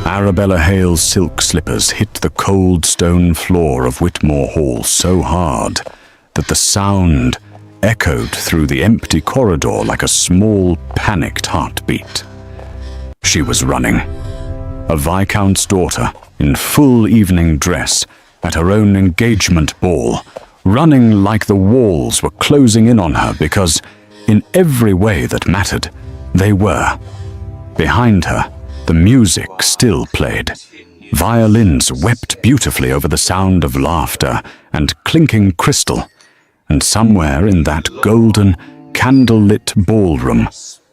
Arabella Hale's silk slippers hit the cold stone floor of Whitmore Hall so hard that the sound echoed through the empty corridor like a small, panicked heartbeat. She was running. A viscount's daughter, in full evening dress, at her own engagement ball, running like the walls were closing in on her because, in every way that mattered, they were. Behind her, the music still played. Violins wept beautifully over the sound of laughter and clinking crystal, and somewhere in that golden, candle-lit ballroom,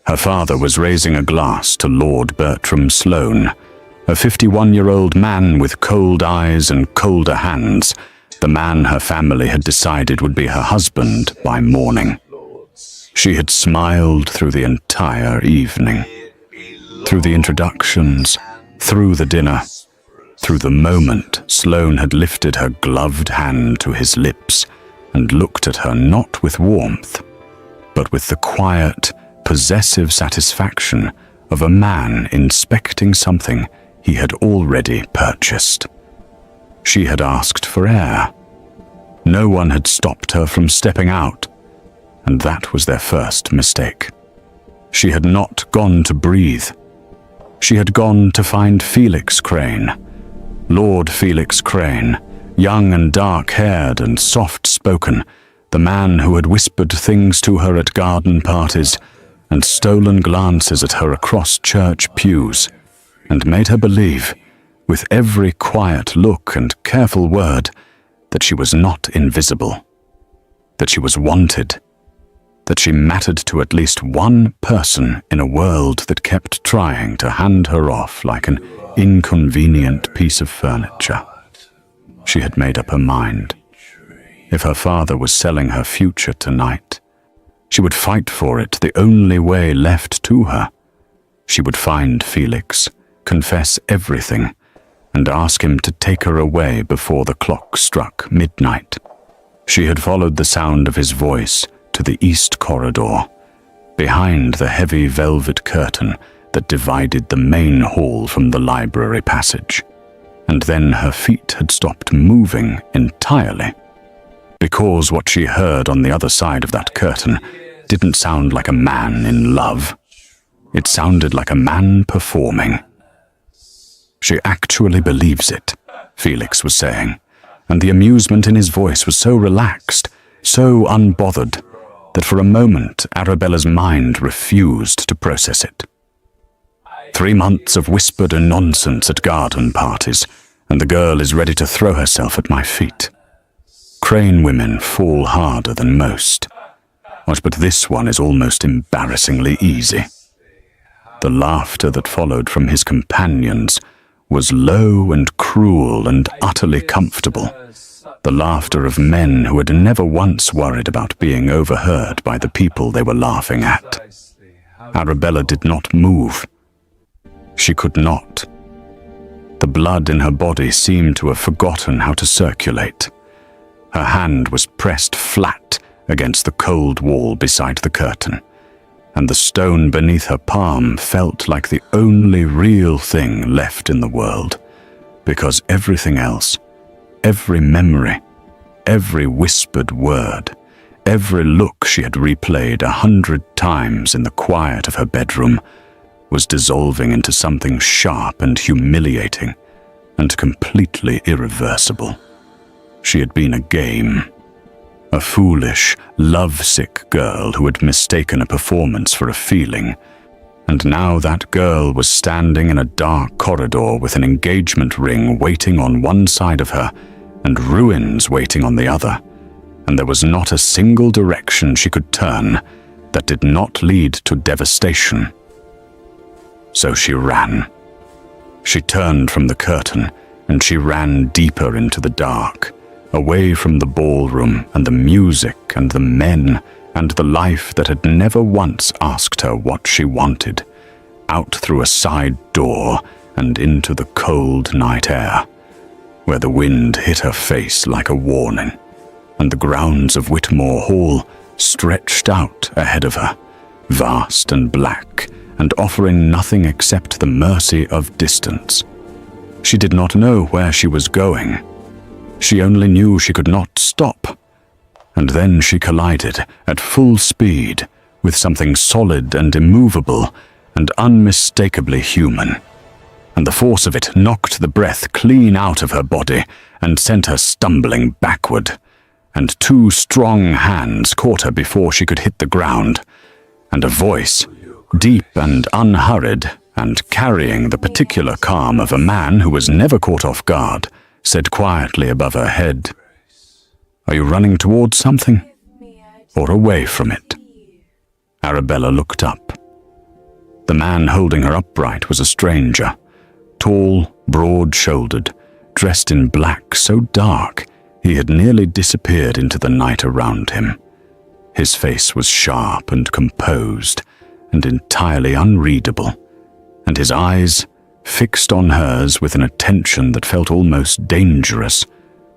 her father was raising a glass to Lord Bertram Sloane, a 51-year-old man with cold eyes and colder hands, the man her family had decided would be her husband by morning. She had smiled through the entire evening, through the introductions, through the dinner, through the moment Sloane had lifted her gloved hand to his lips and looked at her not with warmth, but with the quiet, possessive satisfaction of a man inspecting something he had already purchased. She had asked for air. No one had stopped her from stepping out, and that was their first mistake. She had not gone to breathe. She had gone to find Felix Crane. Lord Felix Crane, young and dark-haired and soft-spoken, the man who had whispered things to her at garden parties and stolen glances at her across church pews, and made her believe, with every quiet look and careful word, that she was not invisible, that she was wanted, that she mattered to at least one person in a world that kept trying to hand her off like an inconvenient piece of furniture. She had made up her mind. If her father was selling her future tonight, she would fight for it the only way left to her. She would find Felix, confess everything, and ask him to take her away before the clock struck midnight. She had followed the sound of his voice to the east corridor, behind the heavy velvet curtain that divided the main hall from the library passage, and then her feet had stopped moving entirely, because what she heard on the other side of that curtain didn't sound like a man in love. It sounded like a man performing. "She actually believes it," Felix was saying, and the amusement in his voice was so relaxed, so unbothered, that for a moment Arabella's mind refused to process it. 3 months of whispered nonsense at garden parties, and the girl is ready to throw herself at my feet. Crane women fall harder than most. But this one is almost embarrassingly easy. The laughter that followed from his companions was low and cruel and utterly comfortable. The laughter of men who had never once worried about being overheard by the people they were laughing at. Arabella did not move. She could not. The blood in her body seemed to have forgotten how to circulate. Her hand was pressed flat against the cold wall beside the curtain, and the stone beneath her palm felt like the only real thing left in the world, because everything else, every memory, every whispered word, every look she had replayed 100 times in the quiet of her bedroom, was dissolving into something sharp and humiliating and completely irreversible. She had been a game. A foolish, lovesick girl who had mistaken a performance for a feeling, and now that girl was standing in a dark corridor with an engagement ring waiting on one side of her and ruins waiting on the other, and there was not a single direction she could turn that did not lead to devastation. So she ran. She turned from the curtain, and she ran deeper into the dark, away from the ballroom and the music and the men and the life that had never once asked her what she wanted, out through a side door and into the cold night air, where the wind hit her face like a warning, and the grounds of Whitmore Hall stretched out ahead of her, vast and black, and offering nothing except the mercy of distance, She did not know where she was going. She only knew she could not stop. And then she collided at full speed with something solid and immovable and unmistakably human. And the force of it knocked the breath clean out of her body and sent her stumbling backward. And two strong hands caught her before she could hit the ground. And a voice, deep and unhurried, and carrying the particular calm of a man who was never caught off guard, said quietly above her head, "Are you running towards something, or away from it?" Arabella looked up. The man holding her upright was a stranger, tall, broad-shouldered, dressed in black so dark he had nearly disappeared into the night around him. His face was sharp and composed and entirely unreadable, and his eyes, fixed on hers with an attention that felt almost dangerous,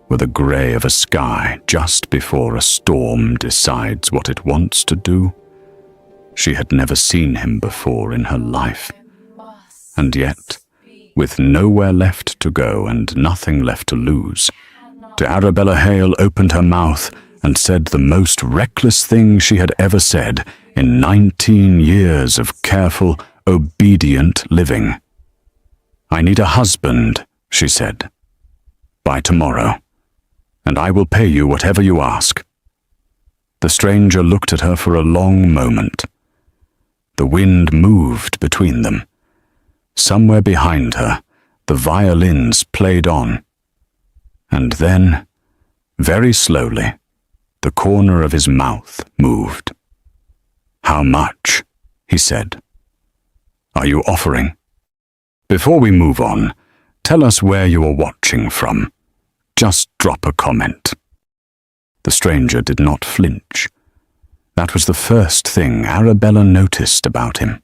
were the grey of a sky just before a storm decides what it wants to do. She had never seen him before in her life, and yet, with nowhere left to go and nothing left to lose, Arabella Hale opened her mouth and said the most reckless thing she had ever said in 19 years of careful, obedient living. "I need a husband," she said, "by tomorrow, and I will pay you whatever you ask." The stranger looked at her for a long moment. The wind moved between them. Somewhere behind her, the violins played on. And then, very slowly, the corner of his mouth moved. "How much?" he said. "Are you offering? Before we move on, tell us where you are watching from. Just drop a comment." The stranger did not flinch. That was the first thing Arabella noticed about him.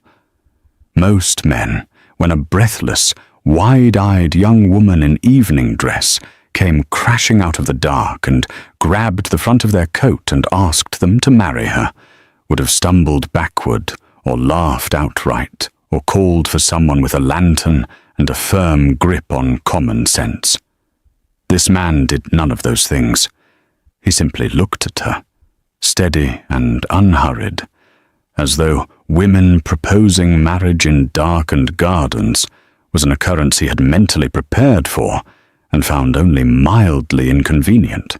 Most men, when a breathless, wide-eyed young woman in evening dress came crashing out of the dark and grabbed the front of their coat and asked them to marry her, would have stumbled backward or laughed outright or called for someone with a lantern and a firm grip on common sense. This man did none of those things. He simply looked at her, steady and unhurried, as though women proposing marriage in darkened gardens was an occurrence he had mentally prepared for and found only mildly inconvenient.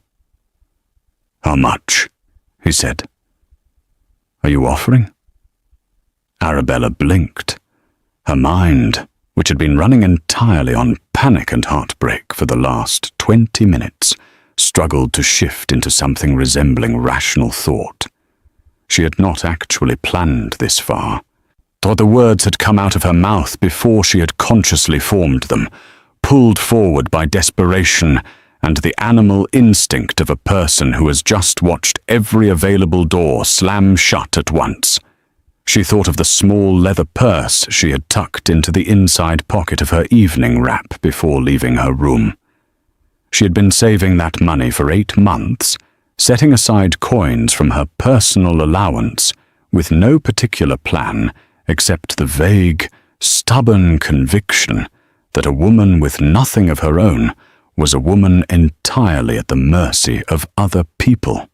"How much?" he said. "Are you offering?" Arabella blinked. Her mind, which had been running entirely on panic and heartbreak for the last 20 minutes, struggled to shift into something resembling rational thought. She had not actually planned this far, but the words had come out of her mouth before she had consciously formed them, pulled forward by desperation and the animal instinct of a person who has just watched every available door slam shut at once. She thought of the small leather purse she had tucked into the inside pocket of her evening wrap before leaving her room. She had been saving that money for 8 months, setting aside coins from her personal allowance, with no particular plan except the vague, stubborn conviction that a woman with nothing of her own was a woman entirely at the mercy of other people.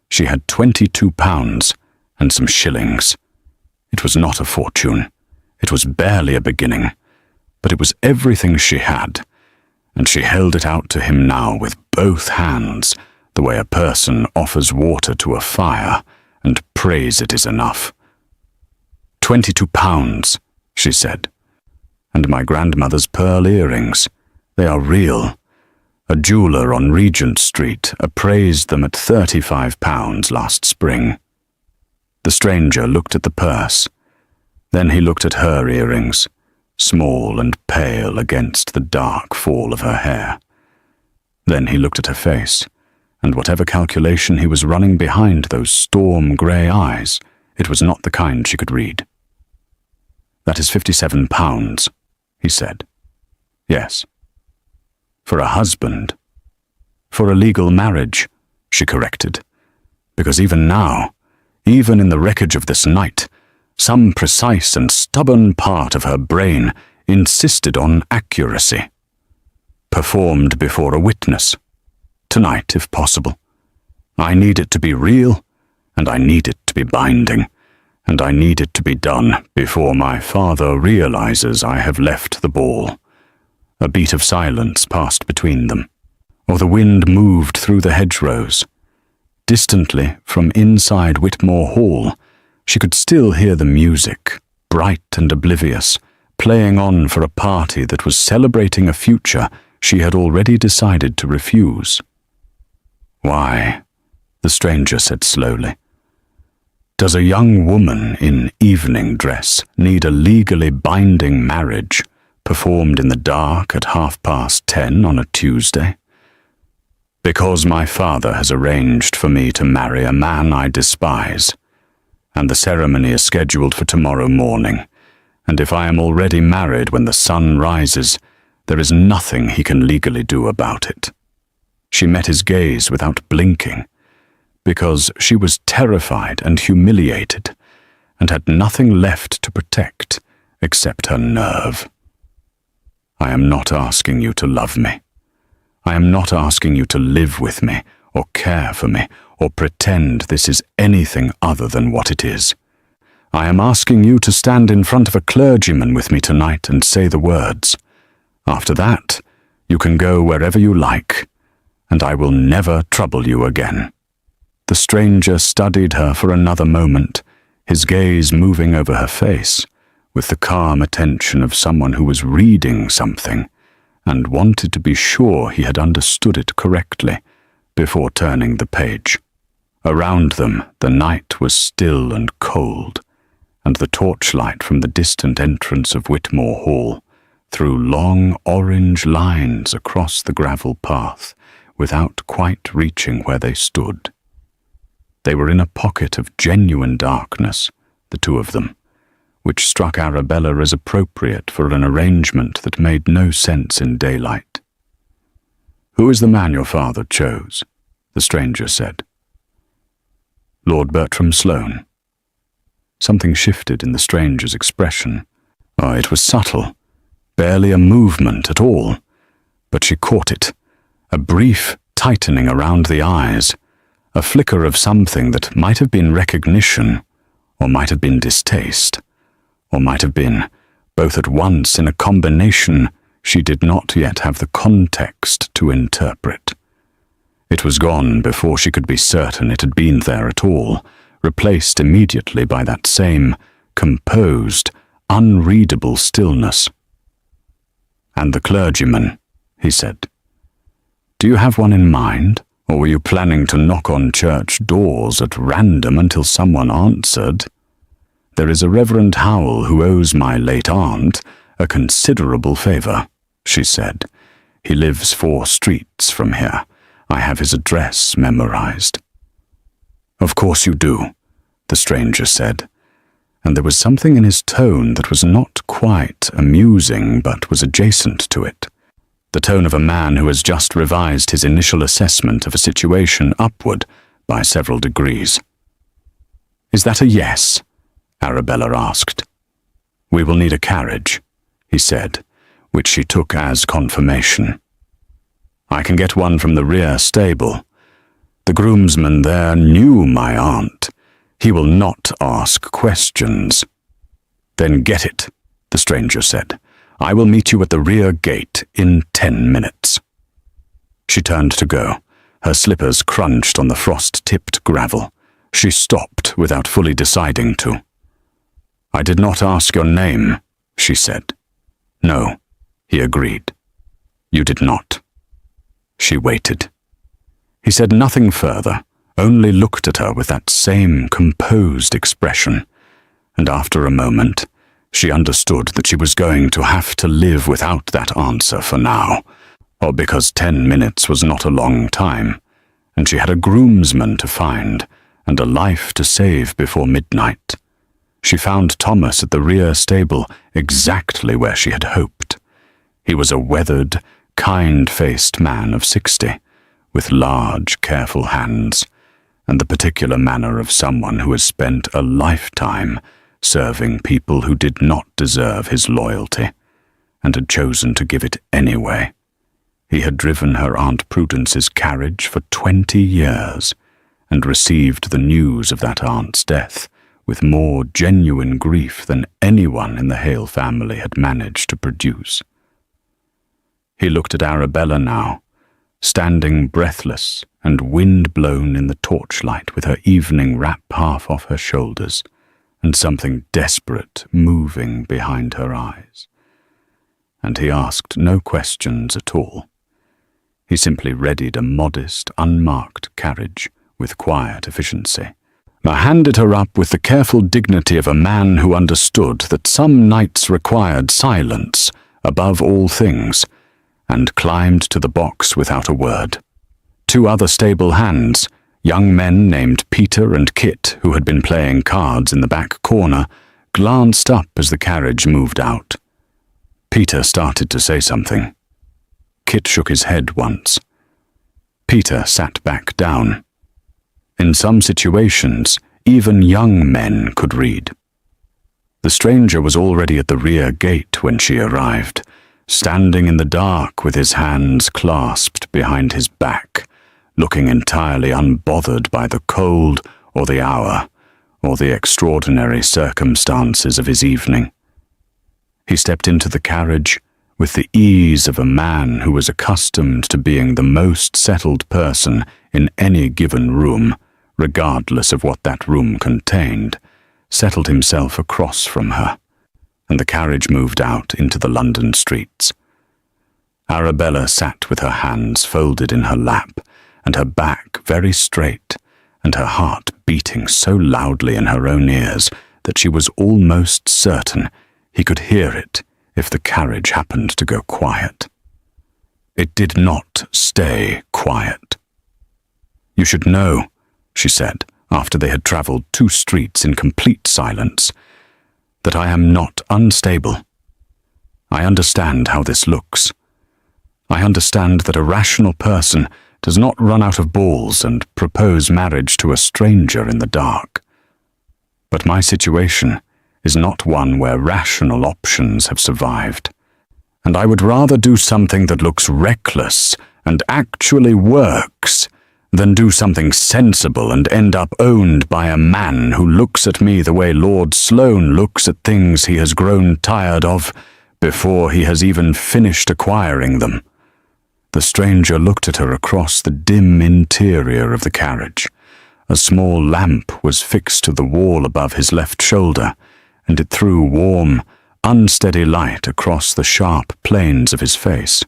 She had £22 and some shillings. It was not a fortune. It was barely a beginning, but it was everything she had, and she held it out to him now with both hands, the way a person offers water to a fire and prays it is enough. £22, she said. And my grandmother's pearl earrings. They are real. A jeweller on Regent Street appraised them at £35 last spring. The stranger looked at the purse. Then he looked at her earrings, small and pale against the dark fall of her hair. Then he looked at her face, and whatever calculation he was running behind those storm-grey eyes, it was not the kind she could read. "That is £57, he said. "Yes." "For a husband." "For a legal marriage," she corrected, because even now, even in the wreckage of this night, some precise and stubborn part of her brain insisted on accuracy. performed before a witness. Tonight, if possible. I need it to be real, and I need it to be binding, and I need it to be done before my father realizes I have left the ball. A beat of silence passed between them, or the wind moved through the hedgerows. Distantly, from inside Whitmore Hall, she could still hear the music, bright and oblivious, playing on for a party that was celebrating a future she had already decided to refuse. "Why," the stranger said slowly, "does a young woman in evening dress need a legally binding marriage performed in the dark at 10:30 on a Tuesday? Because my father has arranged for me to marry a man I despise, and the ceremony is scheduled for tomorrow morning, and if I am already married when the sun rises, there is nothing he can legally do about it." She met his gaze without blinking, because she was terrified and humiliated, and had nothing left to protect except her nerve. "I am not asking you to love me. I am not asking you to live with me, or care for me, or pretend this is anything other than what it is. I am asking you to stand in front of a clergyman with me tonight and say the words. After that, you can go wherever you like, and I will never trouble you again." The stranger studied her for another moment, his gaze moving over her face, with the calm attention of someone who was reading something, and wanted to be sure he had understood it correctly before turning the page. Around them, the night was still and cold, and the torchlight from the distant entrance of Whitmore Hall threw long orange lines across the gravel path without quite reaching where they stood. They were in a pocket of genuine darkness, the two of them, which struck Arabella as appropriate for an arrangement that made no sense in daylight. "Who is the man your father chose?" the stranger said. "Lord Bertram Sloane." Something shifted in the stranger's expression. Oh, it was subtle, barely a movement at all, but she caught it, a brief tightening around the eyes, a flicker of something that might have been recognition, or might have been distaste, or might have been both at once in a combination she did not yet have the context to interpret. It was gone before she could be certain it had been there at all, replaced immediately by that same composed, unreadable stillness. "And the clergyman," he said. "Do you have one in mind, or were you planning to knock on church doors at random until someone answered? There is a Reverend Howell who owes my late aunt a considerable favour," she said. "He lives 4 streets from here. I have his address memorized." "Of course you do," the stranger said, and there was something in his tone that was not quite amusing but was adjacent to it, the tone of a man who has just revised his initial assessment of a situation upward by several degrees. "Is that a yes?" Arabella asked. "We will need a carriage," he said, which she took as confirmation. "I can get one from the rear stable. The groomsman there knew my aunt. He will not ask questions." "Then get it," the stranger said. "I will meet you at the rear gate in 10 minutes." She turned to go. Her slippers crunched on the frost-tipped gravel. She stopped without fully deciding to. "I did not ask your name," she said. "No," he agreed. "You did not." She waited. He said nothing further, only looked at her with that same composed expression, and after a moment, she understood that she was going to have to live without that answer for now, or because 10 minutes was not a long time, and she had a groomsman to find and a life to save before midnight. She found Thomas at the rear stable exactly where she had hoped. He was a weathered, kind-faced man of 60, with large, careful hands, and the particular manner of someone who has spent a lifetime serving people who did not deserve his loyalty, and had chosen to give it anyway. He had driven her Aunt Prudence's carriage for 20 years, and received the news of that aunt's death with more genuine grief than anyone in the Hale family had managed to produce. He looked at Arabella now, standing breathless and wind-blown in the torchlight with her evening wrap half off her shoulders, and something desperate moving behind her eyes. And he asked no questions at all. He simply readied a modest, unmarked carriage with quiet efficiency, handed her up with the careful dignity of a man who understood that some nights required silence above all things, and climbed to the box without a word. Two other stable hands, young men named Peter and Kit, who had been playing cards in the back corner, glanced up as the carriage moved out. Peter started to say something. Kit shook his head once. Peter sat back down. In some situations, even young men could read. The stranger was already at the rear gate when she arrived, standing in the dark with his hands clasped behind his back, looking entirely unbothered by the cold or the hour or the extraordinary circumstances of his evening. He stepped into the carriage with the ease of a man who was accustomed to being the most settled person in any given room, regardless of what that room contained, settled himself across from her, and the carriage moved out into the London streets. Arabella sat with her hands folded in her lap, and her back very straight, and her heart beating so loudly in her own ears that she was almost certain he could hear it if the carriage happened to go quiet. It did not stay quiet. "You should know," she said, after they had travelled 2 streets in complete silence, "that I am not unstable. I understand how this looks. I understand that a rational person does not run out of balls and propose marriage to a stranger in the dark. But my situation is not one where rational options have survived, and I would rather do something that looks reckless and actually works than do something sensible and end up owned by a man who looks at me the way Lord Sloane looks at things he has grown tired of before he has even finished acquiring them." The stranger looked at her across the dim interior of the carriage. A small lamp was fixed to the wall above his left shoulder, and it threw warm, unsteady light across the sharp planes of his face.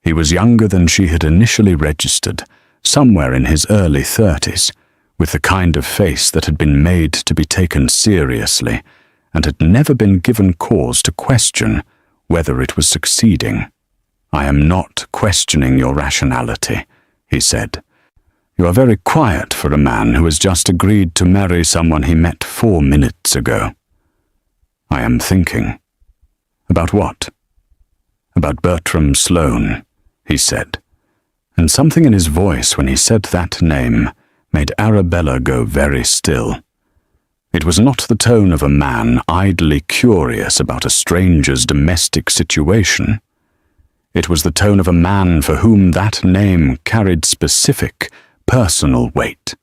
He was younger than she had initially registered, somewhere in his early 30s, with the kind of face that had been made to be taken seriously, and had never been given cause to question whether it was succeeding. "I am not questioning your rationality," he said. "You are very quiet for a man who has just agreed to marry someone he met 4 minutes ago." "I am thinking." "About what?" "About Bertram Sloane," he said, and something in his voice when he said that name made Arabella go very still. It was not the tone of a man idly curious about a stranger's domestic situation. It was the tone of a man for whom that name carried specific, personal weight,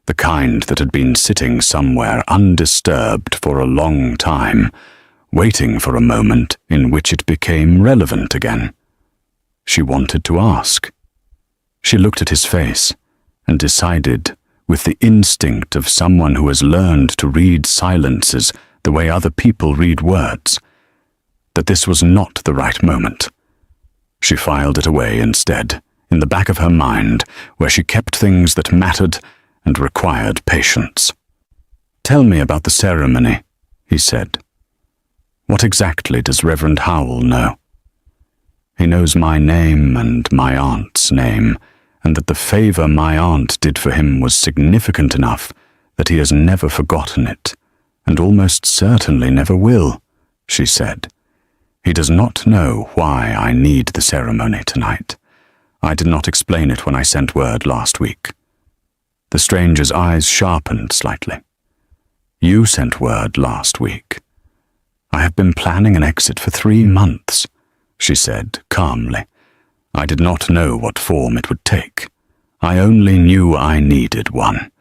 the kind that had been sitting somewhere undisturbed for a long time, waiting for a moment in which it became relevant again. She wanted to ask. She looked at his face and decided, with the instinct of someone who has learned to read silences the way other people read words, that this was not the right moment. She filed it away instead, in the back of her mind, where she kept things that mattered and required patience. "Tell me about the ceremony," he said. "What exactly does Reverend Howell know?" "He knows my name and my aunt's name, and that the favour my aunt did for him was significant enough that he has never forgotten it, and almost certainly never will," she said. "He does not know why I need the ceremony tonight. I did not explain it when I sent word last week." The stranger's eyes sharpened slightly. "You sent word last week." "I have been planning an exit for 3 months," she said calmly. I did not know what form it would take. I only knew I needed one.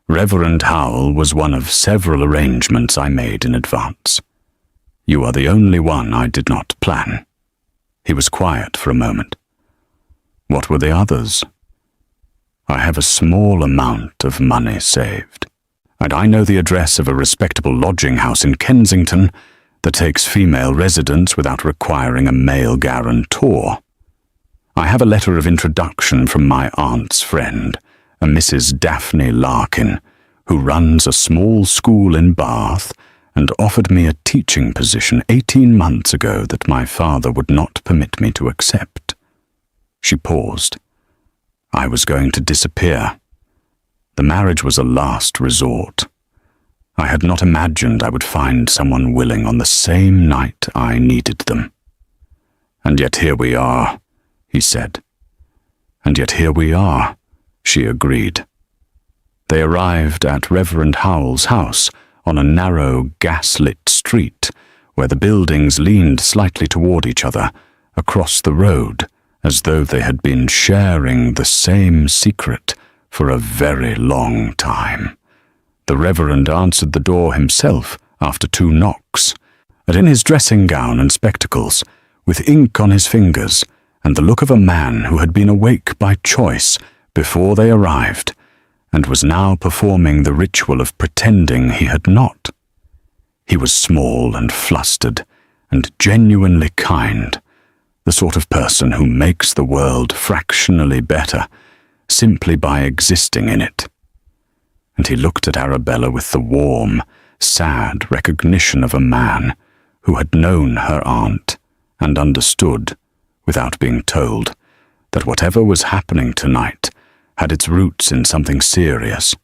Reverend Howell was one of several arrangements I made in advance. You are the only one I did not plan. He was quiet for a moment. What were the others? I have a small amount of money saved, and I know the address of a respectable lodging house in Kensington that takes female residents without requiring a male guarantor. I have a letter of introduction from my aunt's friend, a Mrs. Daphne Larkin, who runs a small school in Bath and offered me a teaching position 18 months ago that my father would not permit me to accept. She paused. I was going to disappear. The marriage was a last resort. I had not imagined I would find someone willing on the same night I needed them. And yet here we are, he said. And yet here we are, she agreed. They arrived at Reverend Howell's house on a narrow, gas-lit street where the buildings leaned slightly toward each other across the road, as though they had been sharing the same secret for a very long time. The Reverend answered the door himself after 2 knocks, and in his dressing gown and spectacles, with ink on his fingers, and the look of a man who had been awake by choice before they arrived, and was now performing the ritual of pretending he had not. He was small and flustered, and genuinely kind, the sort of person who makes the world fractionally better simply by existing in it. And he looked at Arabella with the warm, sad recognition of a man who had known her aunt and understood, without being told, that whatever was happening tonight had its roots in something serious.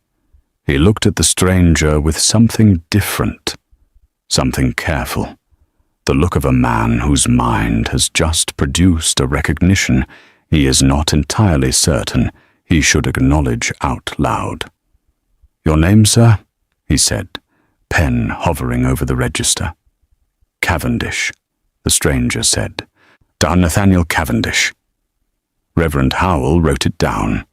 He looked at the stranger with something different, something careful, the look of a man whose mind has just produced a recognition he is not entirely certain he should acknowledge out loud. "Your name, sir?" he said, pen hovering over the register. "Cavendish," the stranger said. "Dr. Nathaniel Cavendish." Reverend Howell wrote it down.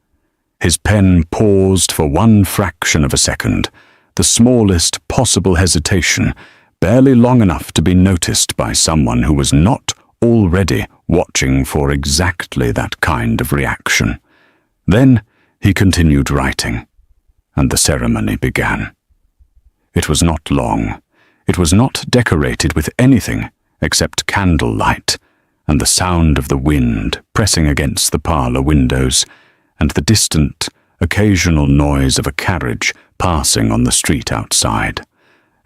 His pen paused for one fraction of a second, the smallest possible hesitation, barely long enough to be noticed by someone who was not already watching for exactly that kind of reaction. Then he continued writing, and the ceremony began. It was not long. It was not decorated with anything except candlelight, and the sound of the wind pressing against the parlor windows, and the distant, occasional noise of a carriage passing on the street outside.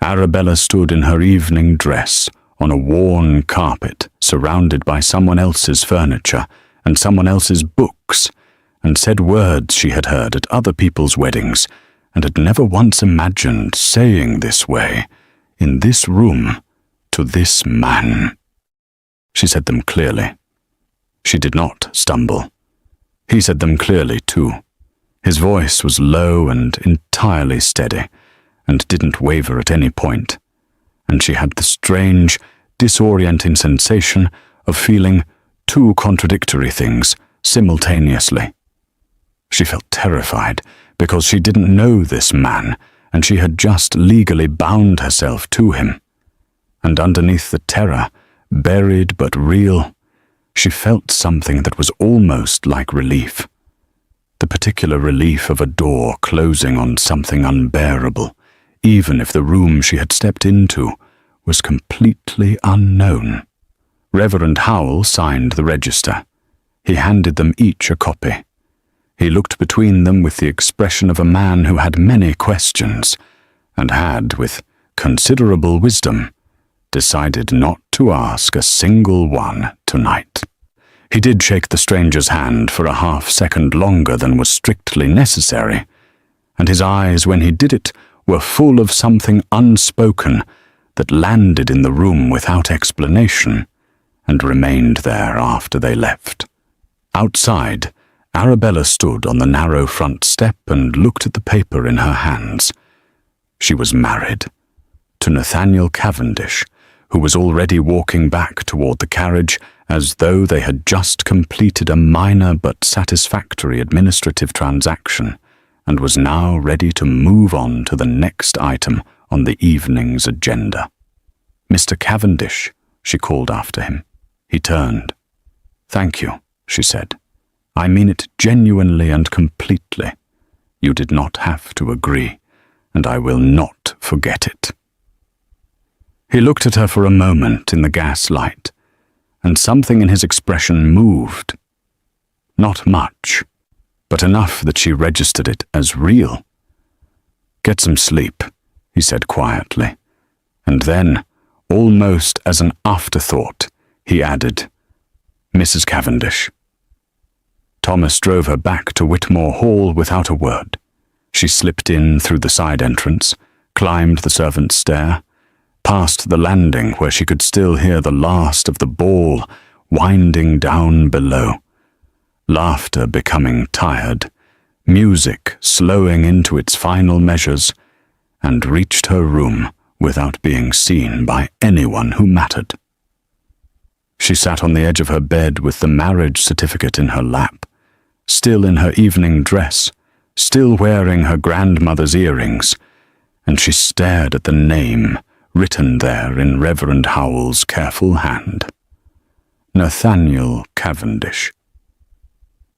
Arabella stood in her evening dress on a worn carpet, surrounded by someone else's furniture and someone else's books, and said words she had heard at other people's weddings, and had never once imagined saying this way, in this room, to this man. She said them clearly. She did not stumble. He said them clearly, too. His voice was low and entirely steady, and didn't waver at any point, and she had the strange, disorienting sensation of feeling 2 contradictory things simultaneously. She felt terrified because she didn't know this man, and she had just legally bound herself to him. And underneath the terror, buried but real, she felt something that was almost like relief. The particular relief of a door closing on something unbearable, even if the room she had stepped into was completely unknown. Reverend Howell signed the register. He handed them each a copy. He looked between them with the expression of a man who had many questions, and had, with considerable wisdom, decided not to ask a single one tonight. He did shake the stranger's hand for a half-second longer than was strictly necessary, and his eyes, when he did it, were full of something unspoken that landed in the room without explanation, and remained there after they left. Outside, Arabella stood on the narrow front step and looked at the paper in her hands. She was married to Nathaniel Cavendish, who was already walking back toward the carriage as though they had just completed a minor but satisfactory administrative transaction and was now ready to move on to the next item on the evening's agenda. "Mr. Cavendish," she called after him. He turned. "Thank you," she said. "I mean it genuinely and completely. You did not have to agree, and I will not forget it." He looked at her for a moment in the gas light, and something in his expression moved. Not much, but enough that she registered it as real. "Get some sleep," he said quietly, and then, almost as an afterthought, he added, "Mrs. Cavendish." Thomas drove her back to Whitmore Hall without a word. She slipped in through the side entrance, climbed the servants' stair, past the landing where she could still hear the last of the ball winding down below, laughter becoming tired, music slowing into its final measures, and reached her room without being seen by anyone who mattered. She sat on the edge of her bed with the marriage certificate in her lap, still in her evening dress, still wearing her grandmother's earrings, and she stared at the name written there in Reverend Howell's careful hand. Nathaniel Cavendish.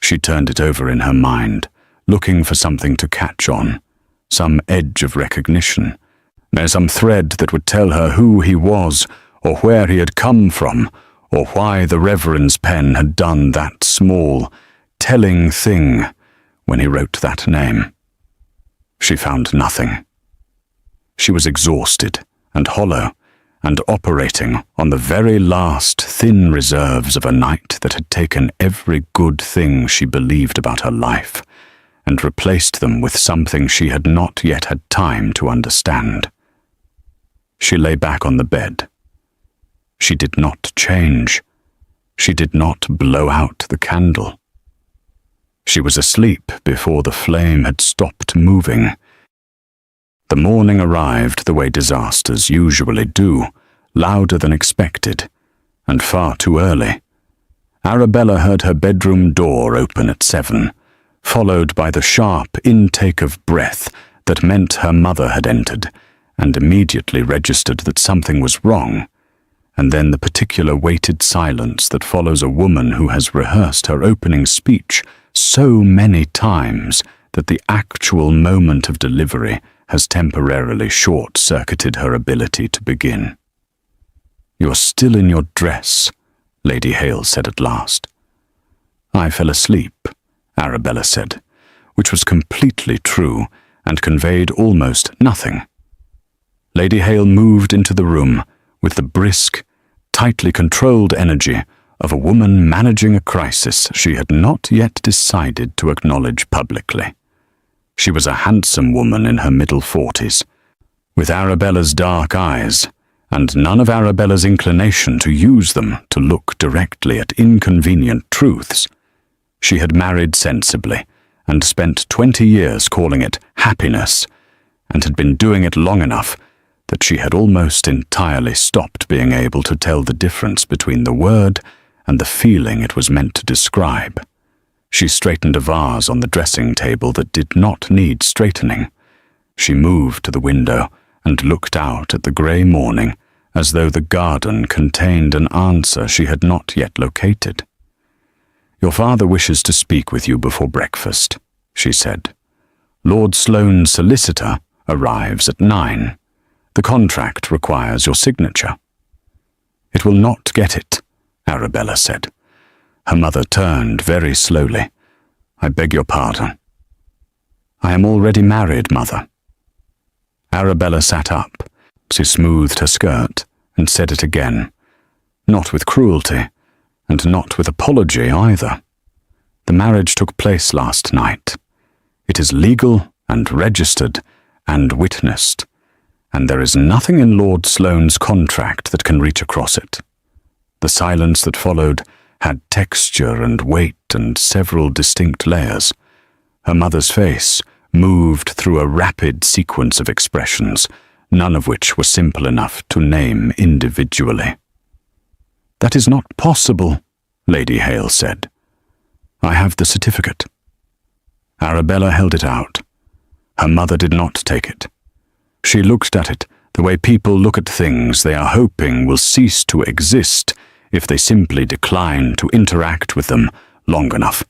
She turned it over in her mind, looking for something to catch on, some edge of recognition, some thread that would tell her who he was, or where he had come from, or why the Reverend's pen had done that small, telling thing when he wrote that name. She found nothing. She was exhausted and hollow, and operating on the very last thin reserves of a night that had taken every good thing she believed about her life and replaced them with something she had not yet had time to understand. She lay back on the bed. She did not change. She did not blow out the candle. She was asleep before the flame had stopped moving. The morning arrived the way disasters usually do, louder than expected, and far too early. Arabella heard her bedroom door open at 7, followed by the sharp intake of breath that meant her mother had entered, and immediately registered that something was wrong, and then the particular weighted silence that follows a woman who has rehearsed her opening speech so many times that the actual moment of delivery has temporarily short-circuited her ability to begin. "You're still in your dress," Lady Hale said at last. "I fell asleep," Arabella said, which was completely true and conveyed almost nothing. Lady Hale moved into the room with the brisk, tightly controlled energy of a woman managing a crisis she had not yet decided to acknowledge publicly. She was a handsome woman in her middle 40s, with Arabella's dark eyes, and none of Arabella's inclination to use them to look directly at inconvenient truths. She had married sensibly, and spent 20 years calling it happiness, and had been doing it long enough that she had almost entirely stopped being able to tell the difference between the word and the feeling it was meant to describe. She straightened a vase on the dressing table that did not need straightening. She moved to the window and looked out at the grey morning as though the garden contained an answer she had not yet located. "Your father wishes to speak with you before breakfast," she said. "Lord Sloane's solicitor arrives at 9. The contract requires your signature." "It will not get it," Arabella said. Her mother turned very slowly. "I beg your pardon." "I am already married, Mother." Arabella sat up. She smoothed her skirt and said it again, not with cruelty, and not with apology either. "The marriage took place last night. It is legal and registered and witnessed, and there is nothing in Lord Sloane's contract that can reach across it." The silence that followed had texture and weight and several distinct layers. Her mother's face moved through a rapid sequence of expressions, none of which were simple enough to name individually. "That is not possible," Lady Hale said. "I have the certificate." Arabella held it out. Her mother did not take it. She looked at it the way people look at things they are hoping will cease to exist if they simply decline to interact with them long enough.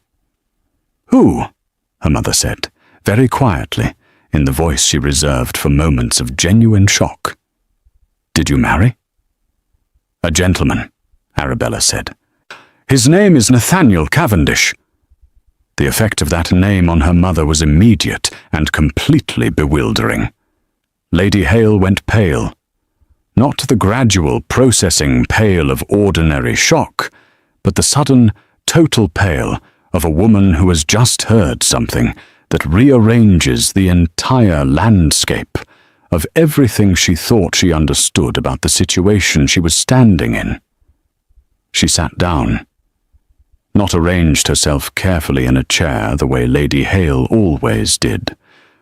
"Who?" her mother said, very quietly, in the voice she reserved for moments of genuine shock. "Did you marry?" "A gentleman," Arabella said. "His name is Nathaniel Cavendish." The effect of that name on her mother was immediate and completely bewildering. Lady Hale went pale. Not the gradual processing pale of ordinary shock, but the sudden, total pale of a woman who has just heard something that rearranges the entire landscape of everything she thought she understood about the situation she was standing in. She sat down, not arranged herself carefully in a chair the way Lady Hale always did,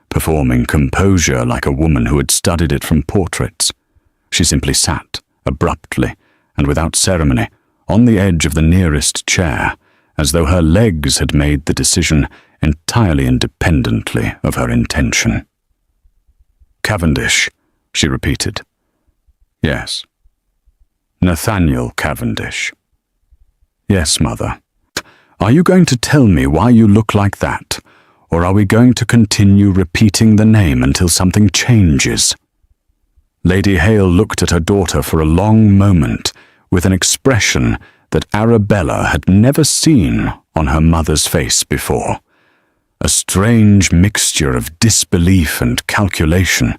performing composure like a woman who had studied it from portraits. She simply sat, abruptly and without ceremony, on the edge of the nearest chair, as though her legs had made the decision entirely independently of her intention. "Cavendish," she repeated. "Yes. Nathaniel Cavendish." "Yes, Mother. Are you going to tell me why you look like that, or are we going to continue repeating the name until something changes?" Lady Hale looked at her daughter for a long moment with an expression that Arabella had never seen on her mother's face before. A strange mixture of disbelief and calculation,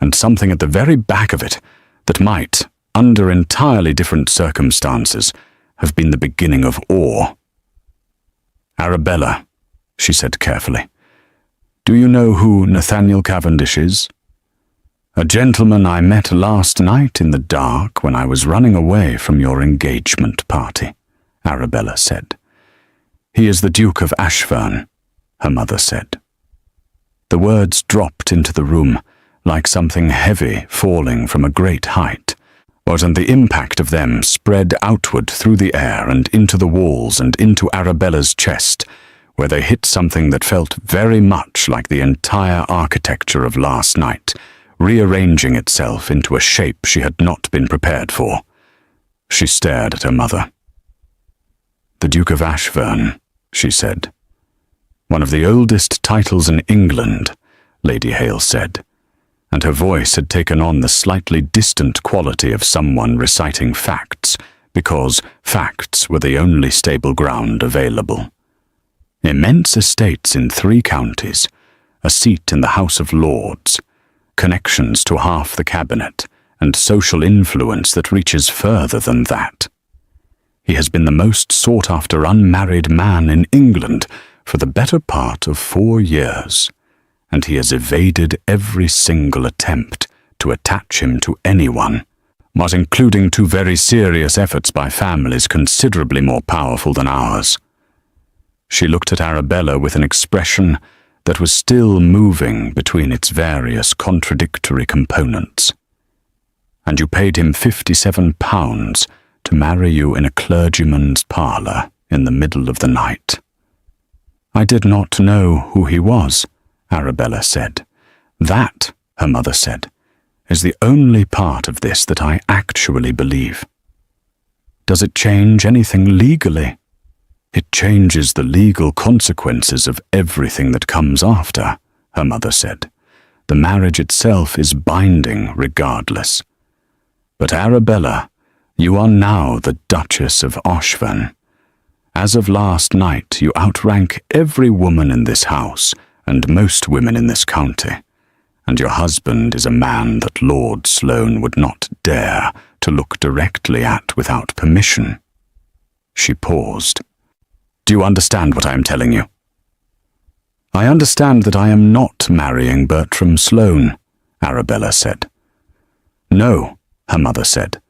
and something at the very back of it that might, under entirely different circumstances, have been the beginning of awe. "Arabella," she said carefully, "do you know who Nathaniel Cavendish is?" "A gentleman I met last night in the dark when I was running away from your engagement party," Arabella said. "He is the Duke of Ashfern," her mother said. The words dropped into the room like something heavy falling from a great height, and the impact of them spread outward through the air and into the walls and into Arabella's chest, where they hit something that felt very much like the entire architecture of last night, rearranging itself into a shape she had not been prepared for. She stared at her mother. "The Duke of Ashfern," she said. "One of the oldest titles in England," Lady Hale said, and her voice had taken on the slightly distant quality of someone reciting facts, because facts were the only stable ground available. Immense estates in 3 counties, a seat in the House of Lords, connections to half the cabinet, and social influence that reaches further than that. He has been the most sought-after unmarried man in England for the better part of 4 years, and he has evaded every single attempt to attach him to anyone, but including 2 very serious efforts by families considerably more powerful than ours. She looked at Arabella with an expression that was still moving between its various contradictory components. "And you paid him £57 to marry you in a clergyman's parlour in the middle of the night." "I did not know who he was," Arabella said. "That," her mother said, "is the only part of this that I actually believe." "Does it change anything legally?" "It changes the legal consequences of everything that comes after," her mother said. "The marriage itself is binding regardless. But Arabella, you are now the Duchess of Ashfern. As of last night, you outrank every woman in this house and most women in this county, and your husband is a man that Lord Sloane would not dare to look directly at without permission." She paused. "Do you understand what I am telling you?" "I understand that I am not marrying Bertram Sloane," Arabella said. "No," her mother said,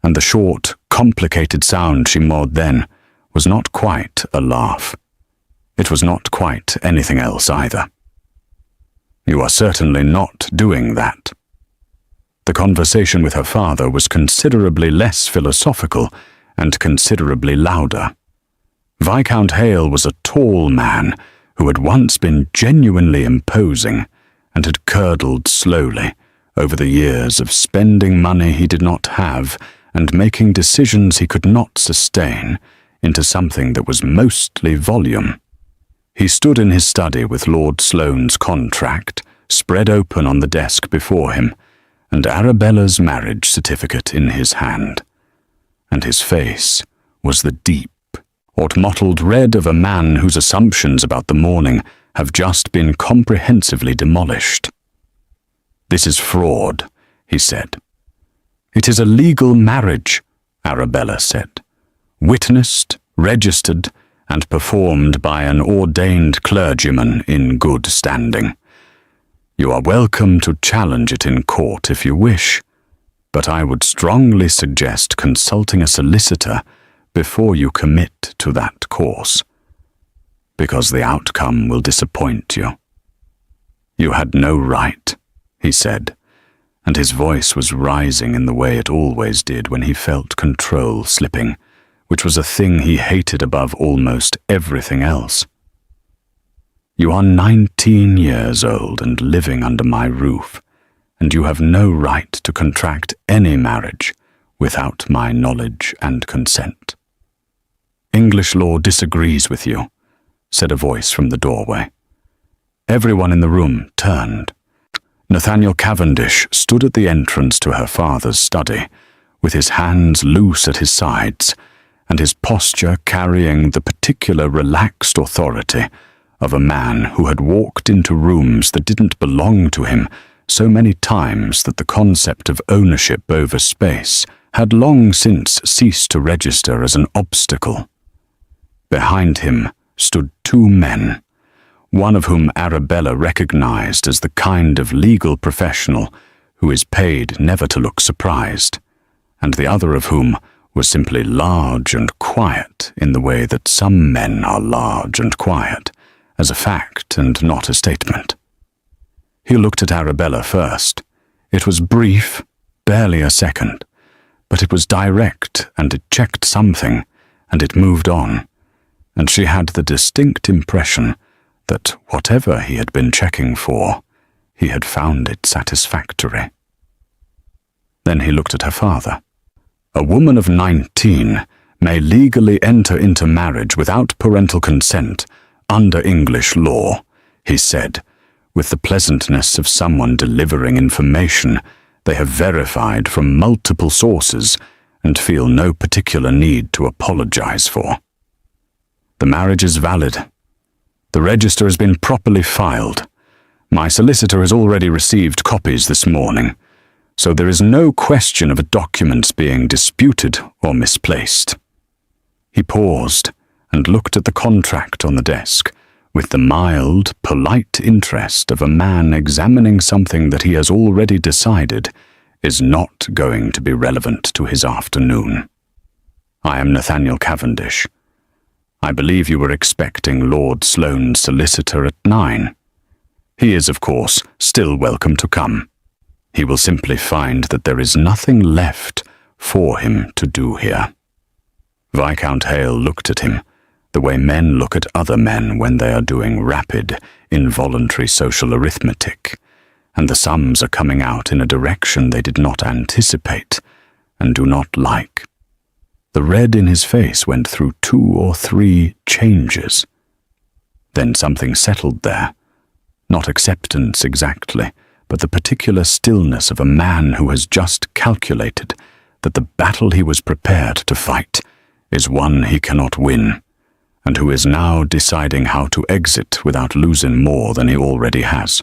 and the short, complicated sound she made then was not quite a laugh. It was not quite anything else either. "You are certainly not doing that." The conversation with her father was considerably less philosophical and considerably louder. Viscount Hale was a tall man who had once been genuinely imposing and had curdled slowly over the years of spending money he did not have and making decisions he could not sustain into something that was mostly volume. He stood in his study with Lord Sloane's contract spread open on the desk before him, and Arabella's marriage certificate in his hand. And his face was the deep, mottled red of a man whose assumptions about the morning have just been comprehensively demolished. "This is fraud," he said. "It is a legal marriage," Arabella said, "witnessed, registered, and performed by an ordained clergyman in good standing. You are welcome to challenge it in court if you wish, but I would strongly suggest consulting a solicitor before you commit to that course, because the outcome will disappoint you." "You had no right," he said, and his voice was rising in the way it always did when he felt control slipping, which was a thing he hated above almost everything else. "You are 19 years old and living under my roof, and you have no right to contract any marriage without my knowledge and consent." "English law disagrees with you," said a voice from the doorway. Everyone in the room turned. Nathaniel Cavendish stood at the entrance to her father's study, with his hands loose at his sides, and his posture carrying the particular relaxed authority of a man who had walked into rooms that didn't belong to him so many times that the concept of ownership over space had long since ceased to register as an obstacle. Behind him stood two men, one of whom Arabella recognized as the kind of legal professional who is paid never to look surprised, and the other of whom was simply large and quiet in the way that some men are large and quiet, as a fact and not a statement. He looked at Arabella first. It was brief, barely a second, but it was direct, and it checked something, and it moved on, and she had the distinct impression that whatever he had been checking for, he had found it satisfactory. Then he looked at her father. "A woman of 19 may legally enter into marriage without parental consent under English law," he said, with the pleasantness of someone delivering information they have verified from multiple sources and feel no particular need to apologize for. "The marriage is valid. The register has been properly filed. My solicitor has already received copies this morning, so there is no question of documents being disputed or misplaced." He paused and looked at the contract on the desk with the mild, polite interest of a man examining something that he has already decided is not going to be relevant to his afternoon. "I am Nathaniel Cavendish. I believe you were expecting Lord Sloane's solicitor at 9. He is, of course, still welcome to come. He will simply find that there is nothing left for him to do here." Viscount Hale looked at him the way men look at other men when they are doing rapid, involuntary social arithmetic, and the sums are coming out in a direction they did not anticipate and do not like. The red in his face went through 2 or 3 changes. Then something settled there, not acceptance exactly, but the particular stillness of a man who has just calculated that the battle he was prepared to fight is one he cannot win, and who is now deciding how to exit without losing more than he already has.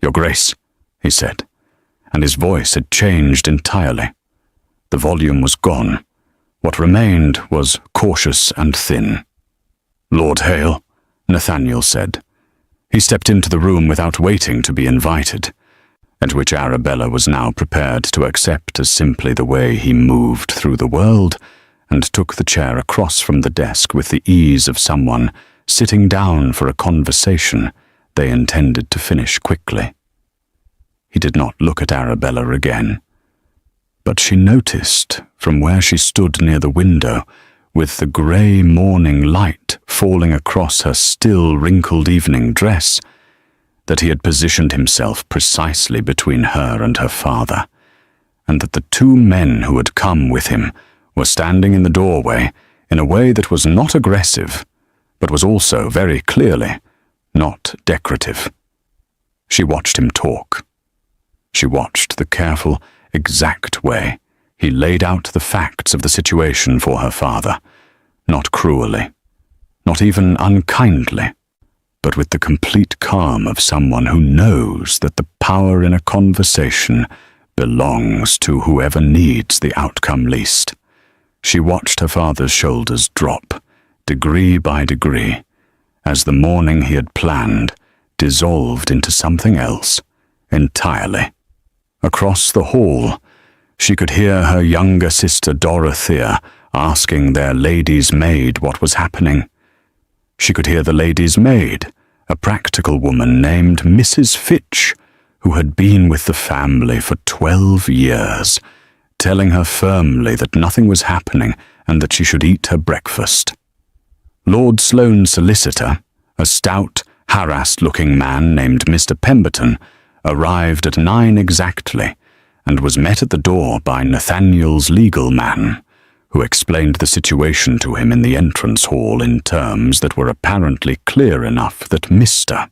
"Your Grace," he said, and his voice had changed entirely. The volume was gone. What remained was cautious and thin. "Lord Hale," Nathaniel said. He stepped into the room without waiting to be invited, and which Arabella was now prepared to accept as simply the way he moved through the world, and took the chair across from the desk with the ease of someone sitting down for a conversation they intended to finish quickly. He did not look at Arabella again, But she noticed, from where she stood near the window, with the grey morning light falling across her still wrinkled evening dress, that he had positioned himself precisely between her and her father, and that the two men who had come with him were standing in the doorway in a way that was not aggressive, but was also very clearly not decorative. She watched him talk. She watched the careful, exact way he laid out the facts of the situation for her father, not cruelly, not even unkindly, but with the complete calm of someone who knows that the power in a conversation belongs to whoever needs the outcome least. She watched her father's shoulders drop, degree by degree, as the morning he had planned dissolved into something else entirely. Across the hall, she could hear her younger sister Dorothea asking their lady's maid what was happening. She could hear the lady's maid, a practical woman named Mrs. Fitch, who had been with the family for 12 years, telling her firmly that nothing was happening and that she should eat her breakfast. Lord Sloane's solicitor, a stout, harassed-looking man named Mr. Pemberton, arrived at 9 exactly and was met at the door by Nathaniel's legal man, who explained the situation to him in the entrance hall in terms that were apparently clear enough that Mr.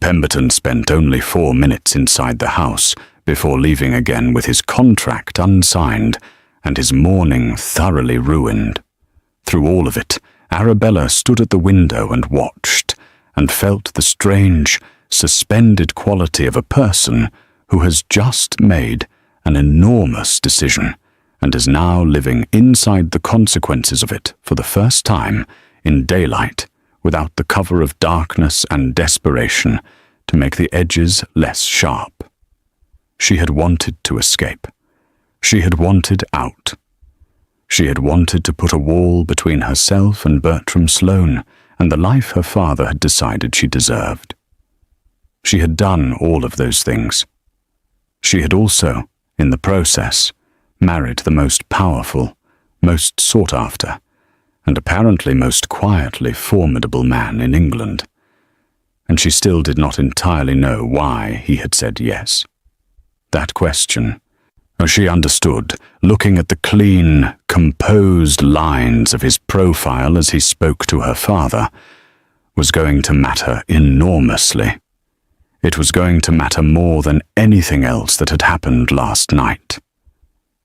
Pemberton spent only 4 minutes inside the house before leaving again with his contract unsigned and his morning thoroughly ruined. Through all of it, Arabella stood at the window and watched, and felt the strange, suspended quality of a person who has just made an enormous decision and is now living inside the consequences of it for the first time in daylight, without the cover of darkness and desperation to make the edges less sharp. She had wanted to escape. She had wanted out. She had wanted to put a wall between herself and Bertram Sloane and the life her father had decided she deserved. She had done all of those things. She had also, in the process, married the most powerful, most sought after, and apparently most quietly formidable man in England. And she still did not entirely know why he had said yes. That question, as she understood, looking at the clean, composed lines of his profile as he spoke to her father, was going to matter enormously. It was going to matter more than anything else that had happened last night.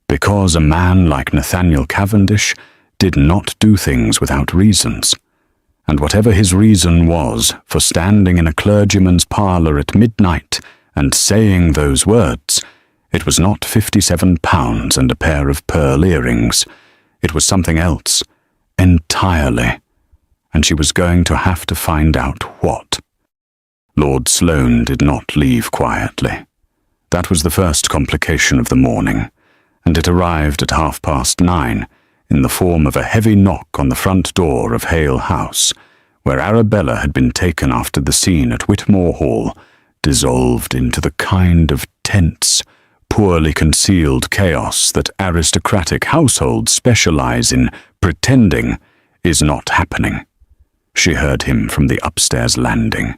Because a man like Nathaniel Cavendish did not do things without reasons, and whatever his reason was for standing in a clergyman's parlour at midnight and saying those words, it was not £57 and a pair of pearl earrings. It was something else, entirely, and she was going to have to find out what. Lord Sloane did not leave quietly. That was the first complication of the morning, and it arrived at 9:30 in the form of a heavy knock on the front door of Hale House, where Arabella had been taken after the scene at Whitmore Hall dissolved into the kind of tense, poorly concealed chaos that aristocratic households specialize in pretending is not happening. She heard him from the upstairs landing.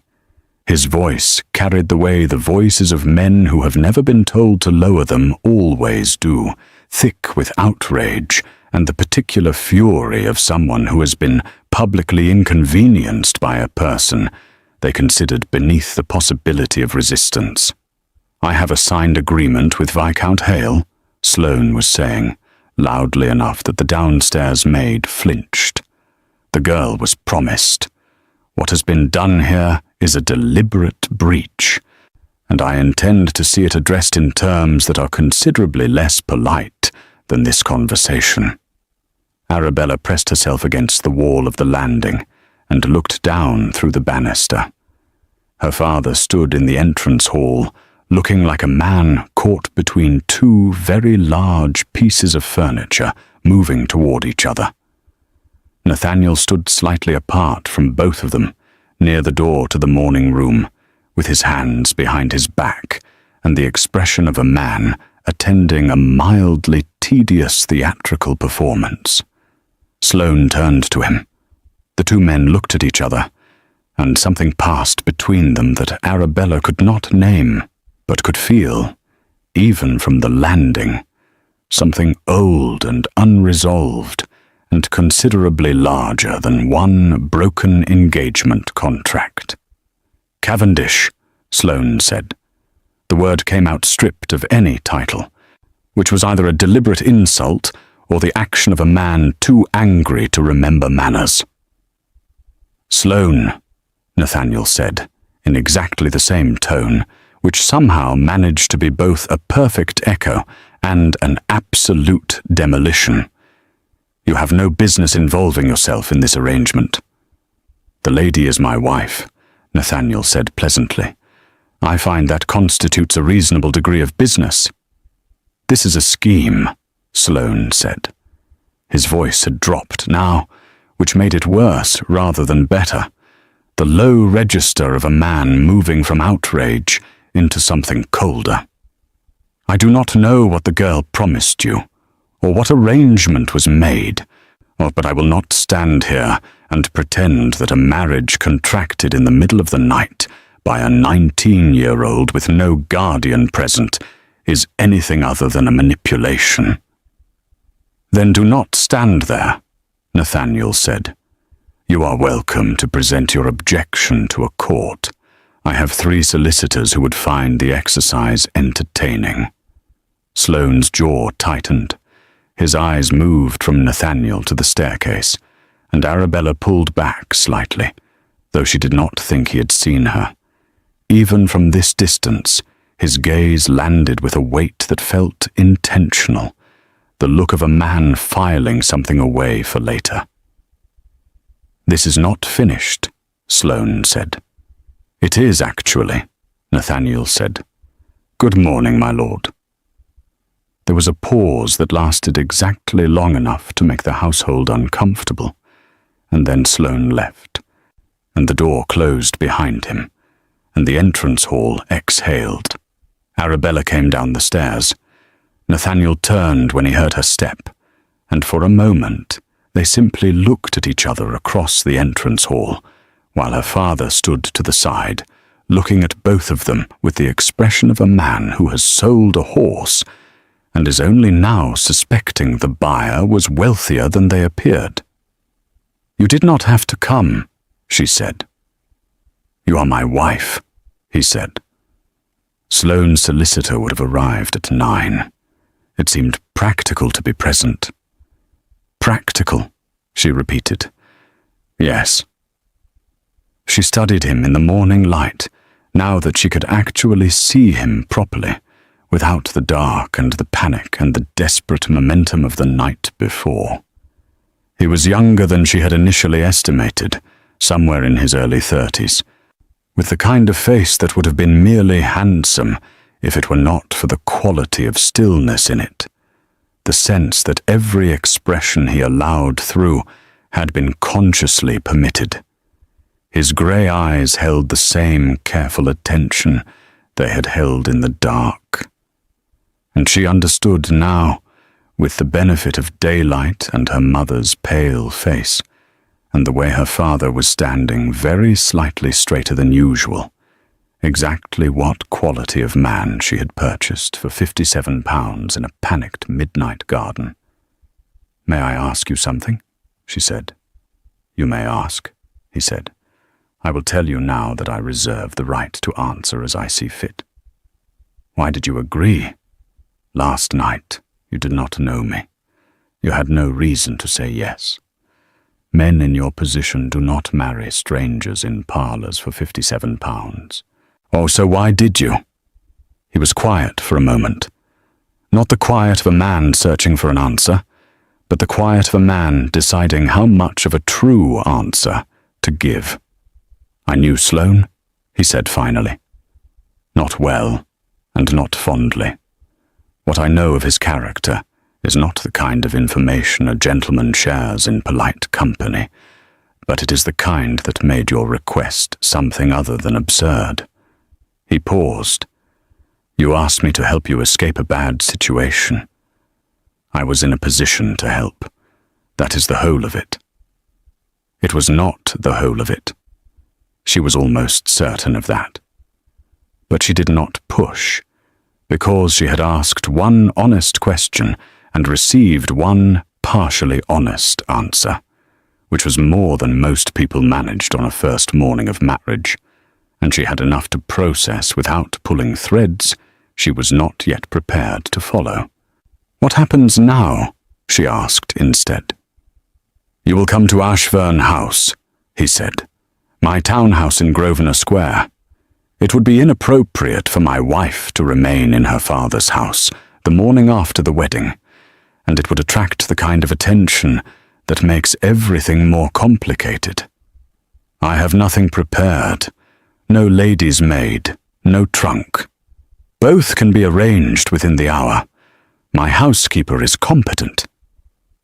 His voice carried the way the voices of men who have never been told to lower them always do, thick with outrage and the particular fury of someone who has been publicly inconvenienced by a person they considered beneath the possibility of resistance. "I have a signed agreement with Viscount Hale," Sloane was saying, loudly enough that the downstairs maid flinched. The girl was promised. What has been done here is a deliberate breach, and I intend to see it addressed in terms that are considerably less polite than this conversation. Arabella pressed herself against the wall of the landing and looked down through the banister. Her father stood in the entrance hall, looking like a man caught between two very large pieces of furniture moving toward each other. Nathaniel stood slightly apart from both of them, near the door to the morning room, with his hands behind his back and the expression of a man attending a mildly tedious theatrical performance. Sloane turned to him. The two men looked at each other, and something passed between them that Arabella could not name, but could feel, even from the landing, something old and unresolved, and considerably larger than one broken engagement contract. "Cavendish," Sloane said. The word came out stripped of any title, which was either a deliberate insult or the action of a man too angry to remember manners. "Sloane," Nathaniel said, in exactly the same tone, which somehow managed to be both a perfect echo and an absolute demolition. "You have no business involving yourself in this arrangement." "The lady is my wife," Nathaniel said pleasantly. "I find that constitutes a reasonable degree of business." "This is a scheme," Sloane said. His voice had dropped now, which made it worse rather than better. The low register of a man moving from outrage into something colder. "I do not know what the girl promised you, or what arrangement was made, but I will not stand here and pretend that a marriage contracted in the middle of the night by a 19-year-old with no guardian present is anything other than a manipulation." "Then do not stand there," Nathaniel said. "You are welcome to present your objection to a court. I have 3 solicitors who would find the exercise entertaining." Sloane's jaw tightened. His eyes moved from Nathaniel to the staircase, and Arabella pulled back slightly, though she did not think he had seen her. Even from this distance, his gaze landed with a weight that felt intentional, the look of a man filing something away for later. "This is not finished," Sloane said. "It is, actually," Nathaniel said. "Good morning, my lord." There was a pause that lasted exactly long enough to make the household uncomfortable, and then Sloane left, and the door closed behind him, and the entrance hall exhaled. Arabella came down the stairs. Nathaniel turned when he heard her step, and for a moment they simply looked at each other across the entrance hall, while her father stood to the side, looking at both of them with the expression of a man who has sold a horse and is only now suspecting the buyer was wealthier than they appeared. "You did not have to come," she said. "You are my wife," he said. Sloane's solicitor would have arrived at 9. It seemed practical to be present. "Practical," she repeated. "Yes." She studied him in the morning light, now that she could actually see him properly, without the dark and the panic and the desperate momentum of the night before. He was younger than she had initially estimated, somewhere in his early 30s, with the kind of face that would have been merely handsome if it were not for the quality of stillness in it, the sense that every expression he allowed through had been consciously permitted. His grey eyes held the same careful attention they had held in the dark. And she understood now, with the benefit of daylight and her mother's pale face, and the way her father was standing very slightly straighter than usual, exactly what quality of man she had purchased for £57 in a panicked midnight garden. "May I ask you something?" she said. "You may ask," he said. "I will tell you now that I reserve the right to answer as I see fit." "Why did you agree? Last night you did not know me. You had no reason to say yes. Men in your position do not marry strangers in parlours for £57. "Oh, so why did you?" He was quiet for a moment. Not the quiet of a man searching for an answer, but the quiet of a man deciding how much of a true answer to give. "I knew Sloane," he said finally. "Not well, and not fondly. What I know of his character is not the kind of information a gentleman shares in polite company, but it is the kind that made your request something other than absurd." He paused. You asked me to help you escape a bad situation. I was in a position to help. That is the whole of it. It was not the whole of it. She was almost certain of that. But she did not push, because she had asked one honest question and received one partially honest answer, which was more than most people managed on a first morning of marriage, and she had enough to process without pulling threads she was not yet prepared to follow. "What happens now?" she asked instead. "You will come to Ashfern House," he said, "my townhouse in Grosvenor Square. It would be inappropriate for my wife to remain in her father's house the morning after the wedding, and it would attract the kind of attention that makes everything more complicated. I have nothing prepared, no lady's maid, no trunk. Both can be arranged within the hour. My housekeeper is competent."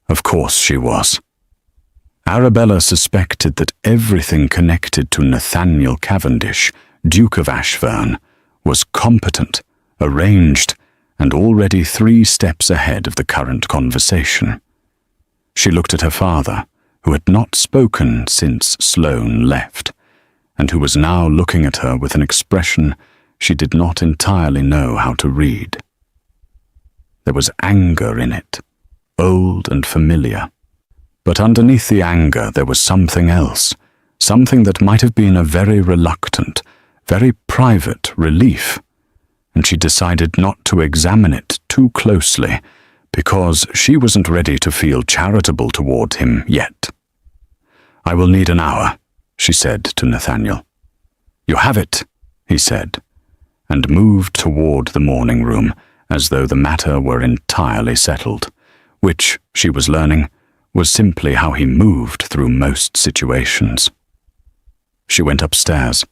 Of course she was. Arabella suspected that everything connected to Nathaniel Cavendish, Duke of Ashfern, was competent, arranged, and already 3 steps ahead of the current conversation. She looked at her father, who had not spoken since Sloane left, and who was now looking at her with an expression she did not entirely know how to read. There was anger in it, old and familiar. But underneath the anger there was something else, something that might have been a very reluctant, very private relief, and she decided not to examine it too closely because she wasn't ready to feel charitable toward him yet. "I will need an hour," she said to Nathaniel. "You have it," he said, and moved toward the morning room as though the matter were entirely settled, which, she was learning, was simply how he moved through most situations. She went upstairs.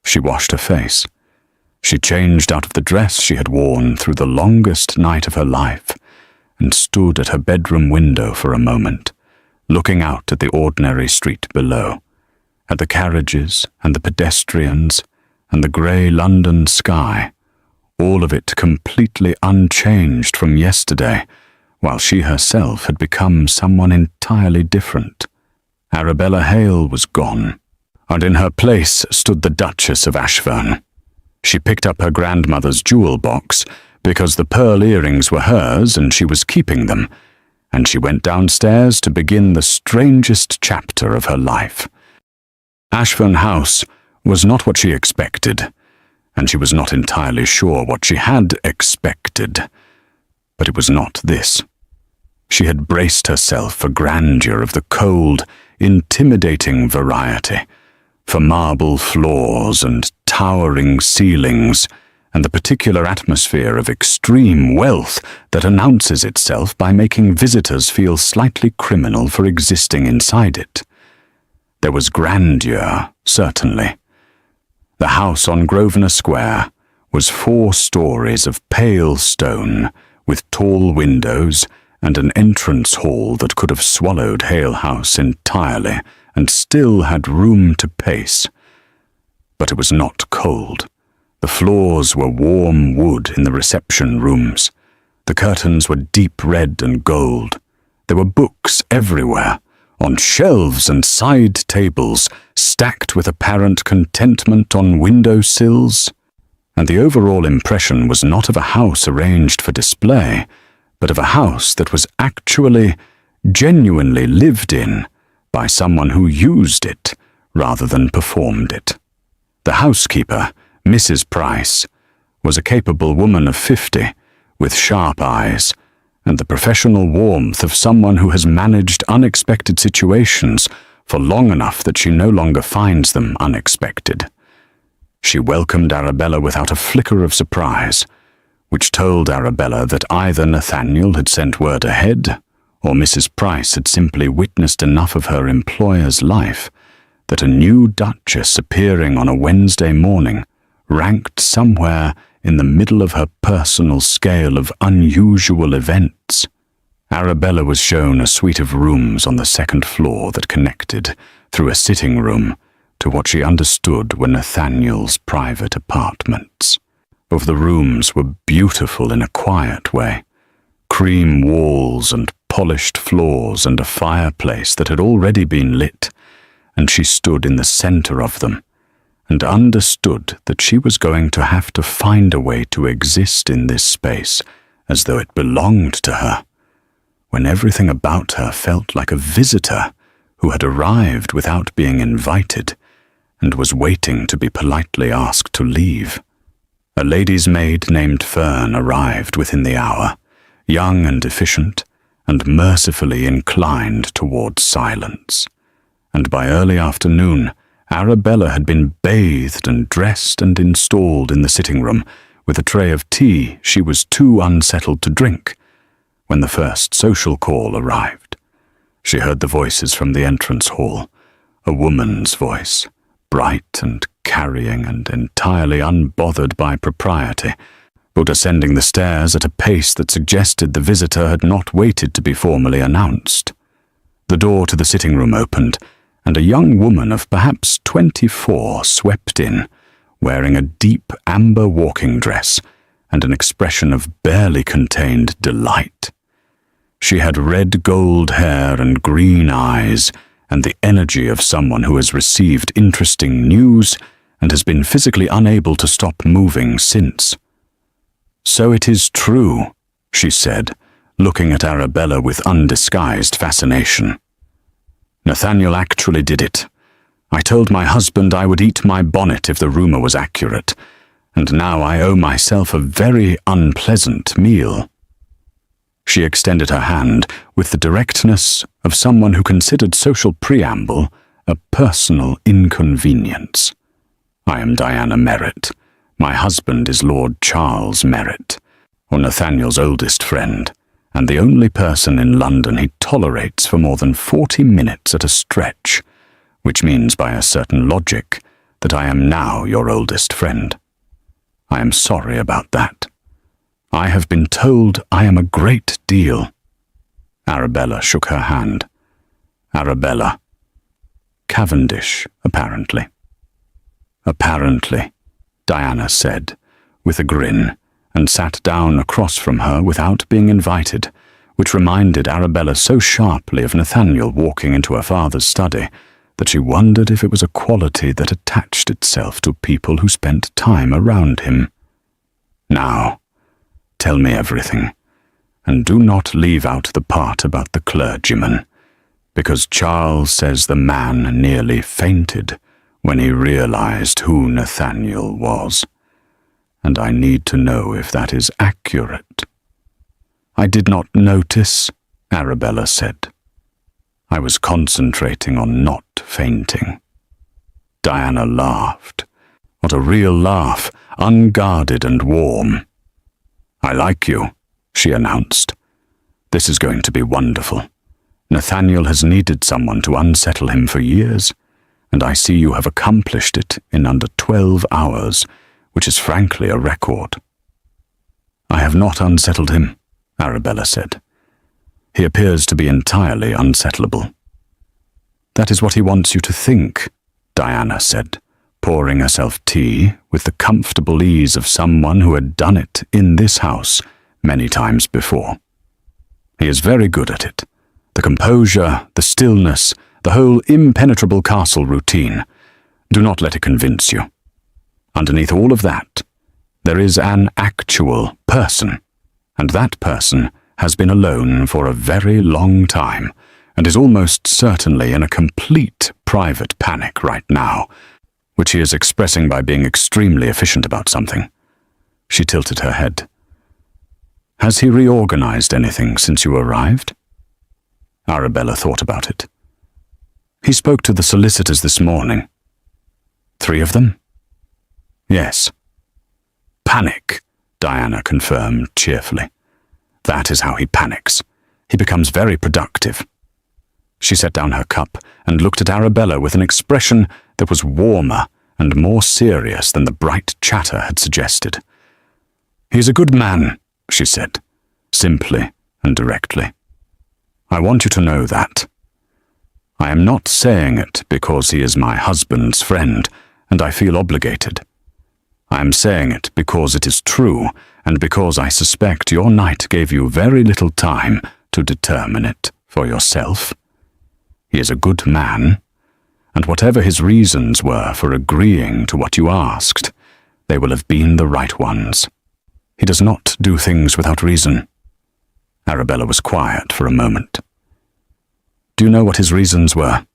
She washed her face. She changed out of the dress she had worn through the longest night of her life and stood at her bedroom window for a moment, looking out at the ordinary street below, at the carriages and the pedestrians and the grey London sky, all of it completely unchanged from yesterday, while she herself had become someone entirely different. Arabella Hale was gone, and in her place stood the Duchess of Ashfern. She picked up her grandmother's jewel box because the pearl earrings were hers and she was keeping them, and she went downstairs to begin the strangest chapter of her life. Ashfern House was not what she expected, and she was not entirely sure what she had expected. But it was not this. She had braced herself for grandeur of the cold, intimidating variety, for marble floors and towering ceilings, and the particular atmosphere of extreme wealth that announces itself by making visitors feel slightly criminal for existing inside it. There was grandeur, certainly. The house on Grosvenor Square was 4 stories of pale stone, with tall windows and an entrance hall that could have swallowed Hale House entirely and still had room to pace. But it was not cold. The floors were warm wood in the reception rooms. The curtains were deep red and gold. There were books everywhere, on shelves and side tables, stacked with apparent contentment on window sills. And the overall impression was not of a house arranged for display, but of a house that was actually, genuinely lived in by someone who used it rather than performed it. The housekeeper, Mrs. Price, was a capable woman of 50, with sharp eyes, and the professional warmth of someone who has managed unexpected situations for long enough that she no longer finds them unexpected. She welcomed Arabella without a flicker of surprise, which told Arabella that either Nathaniel had sent word ahead, or Mrs. Price had simply witnessed enough of her employer's life that a new duchess appearing on a Wednesday morning ranked somewhere in the middle of her personal scale of unusual events. Arabella was shown a suite of rooms on the 2nd floor that connected, through a sitting room, to what she understood were Nathaniel's private apartments. of the rooms were beautiful in a quiet way. Cream walls and polished floors and a fireplace that had already been lit, and she stood in the center of them and understood that she was going to have to find a way to exist in this space as though it belonged to her, when everything about her felt like a visitor who had arrived without being invited and was waiting to be politely asked to leave. A lady's maid named Fern arrived within the hour, young and efficient, and mercifully inclined towards silence. And by early afternoon, Arabella had been bathed and dressed and installed in the sitting room with a tray of tea she was too unsettled to drink when the first social call arrived. She heard the voices from the entrance hall, a woman's voice, bright and carrying and entirely unbothered by propriety, but ascending the stairs at a pace that suggested the visitor had not waited to be formally announced. The door to the sitting room opened, and a young woman of perhaps 24 swept in, wearing a deep amber walking dress and an expression of barely contained delight. She had red gold hair and green eyes, and the energy of someone who has received interesting news and has been physically unable to stop moving since. "So it is true," she said, looking at Arabella with undisguised fascination. "Nathaniel actually did it. I told my husband I would eat my bonnet if the rumor was accurate, and now I owe myself a very unpleasant meal." She extended her hand with the directness of someone who considered social preamble a personal inconvenience. "I am Diana Merritt. My husband is Lord Charles Merritt, or Nathaniel's oldest friend, and the only person in London he tolerates for more than 40 minutes at a stretch, which means by a certain logic that I am now your oldest friend. I am sorry about that. I have been told I am a great deal." Arabella shook her hand. "Arabella. Cavendish, apparently." "Apparently," Diana said, with a grin, and sat down across from her without being invited, which reminded Arabella so sharply of Nathaniel walking into her father's study that she wondered if it was a quality that attached itself to people who spent time around him. "Now, tell me everything, and do not leave out the part about the clergyman, because Charles says the man nearly fainted when he realized who Nathaniel was, and I need to know if that is accurate." "I did not notice," Arabella said. "I was concentrating on not fainting." Diana laughed. What a real laugh, unguarded and warm. "I like you," she announced. "This is going to be wonderful. Nathaniel has needed someone to unsettle him for years, and I see you have accomplished it in under 12 hours, which is frankly a record." "I have not unsettled him," Arabella said. "He appears to be entirely unsettleable." "That is what he wants you to think," Diana said, pouring herself tea with the comfortable ease of someone who had done it in this house many times before. "He is very good at it. The composure, the stillness, the whole impenetrable castle routine. Do not let it convince you. Underneath all of that, there is an actual person, and that person has been alone for a very long time, and is almost certainly in a complete private panic right now, which he is expressing by being extremely efficient about something." She tilted her head. "Has he reorganized anything since you arrived?" Arabella thought about it. "He spoke to the solicitors this morning." "3 of them?" "Yes." "Panic," Diana confirmed cheerfully. "That is how he panics. He becomes very productive." She set down her cup and looked at Arabella with an expression that was warmer and more serious than the bright chatter had suggested. "He is a good man," she said, simply and directly. "I want you to know that. I am not saying it because he is my husband's friend, and I feel obligated. I am saying it because it is true, and because I suspect your knight gave you very little time to determine it for yourself. He is a good man, and whatever his reasons were for agreeing to what you asked, they will have been the right ones. He does not do things without reason. Arabella was quiet for a moment. Do you know what his reasons were?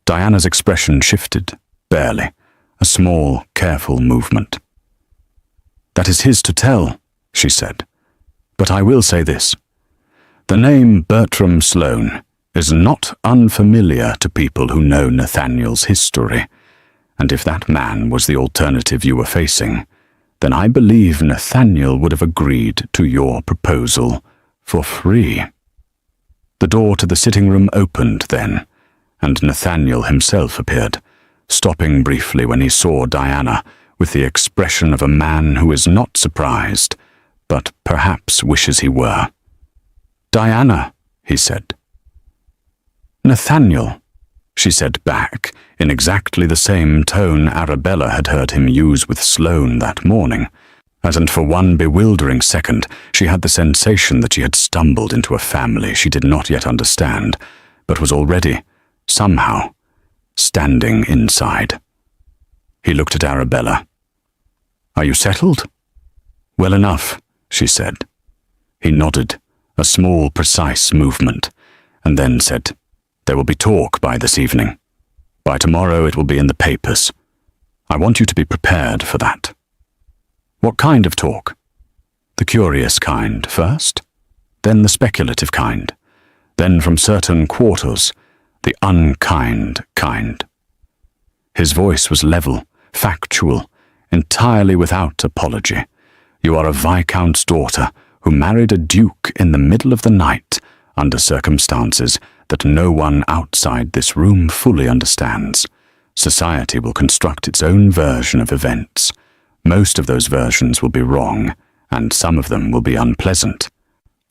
Diana's expression shifted, barely, a small, careful movement. That is his to tell, she said, but I will say this. The name Bertram Sloane is not unfamiliar to people who know Nathaniel's history, and if that man was the alternative you were facing, then I believe Nathaniel would have agreed to your proposal for free. The door to the sitting room opened then, and Nathaniel himself appeared, stopping briefly when he saw Diana with the expression of a man who is not surprised, but perhaps wishes he were. "Diana," he said. "Nathaniel," she said back, in exactly the same tone Arabella had heard him use with Sloane that morning, and for one bewildering second she had the sensation that she had stumbled into a family she did not yet understand, but was already, somehow, standing inside. He looked at Arabella. "Are you settled?" "Well enough," she said. He nodded, a small, precise movement, and then said, "There will be talk by this evening. By tomorrow it will be in the papers. I want you to be prepared for that." "What kind of talk?" "The curious kind first, then the speculative kind, then from certain quarters, the unkind kind." His voice was level, factual, entirely without apology. "You are a viscount's daughter who married a duke in the middle of the night under circumstances that no one outside this room fully understands. Society will construct its own version of events. Most of those versions will be wrong, and some of them will be unpleasant.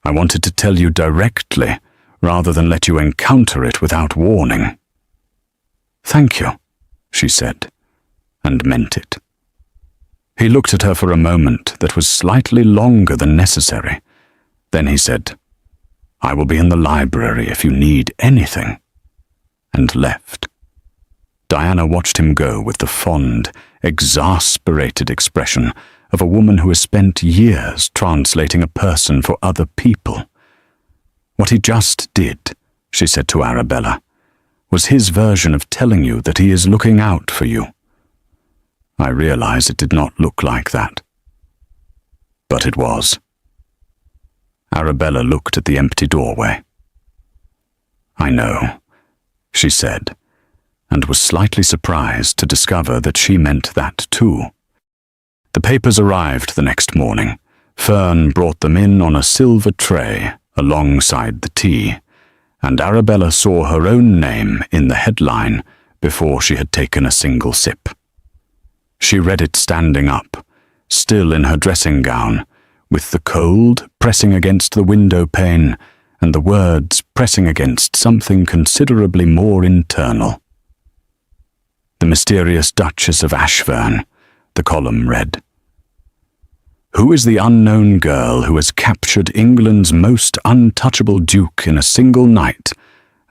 I wanted to tell you directly, rather than let you encounter it without warning." "Thank you," she said, and meant it. He looked at her for a moment that was slightly longer than necessary. Then he said, "I will be in the library if you need anything," and left. Diana watched him go with the fond, exasperated expression of a woman who has spent years translating a person for other people. "What he just did," she said to Arabella, "was his version of telling you that he is looking out for you." I realize it did not look like that. But it was. Arabella looked at the empty doorway. "I know," she said, and was slightly surprised to discover that she meant that too. The papers arrived the next morning. Fern brought them in on a silver tray alongside the tea, and Arabella saw her own name in the headline before she had taken a single sip. She read it standing up, still in her dressing gown, with the cold pressing against the window pane and the words pressing against something considerably more internal. "The Mysterious Duchess of Ashfern," the column read. "Who is the unknown girl who has captured England's most untouchable duke in a single night,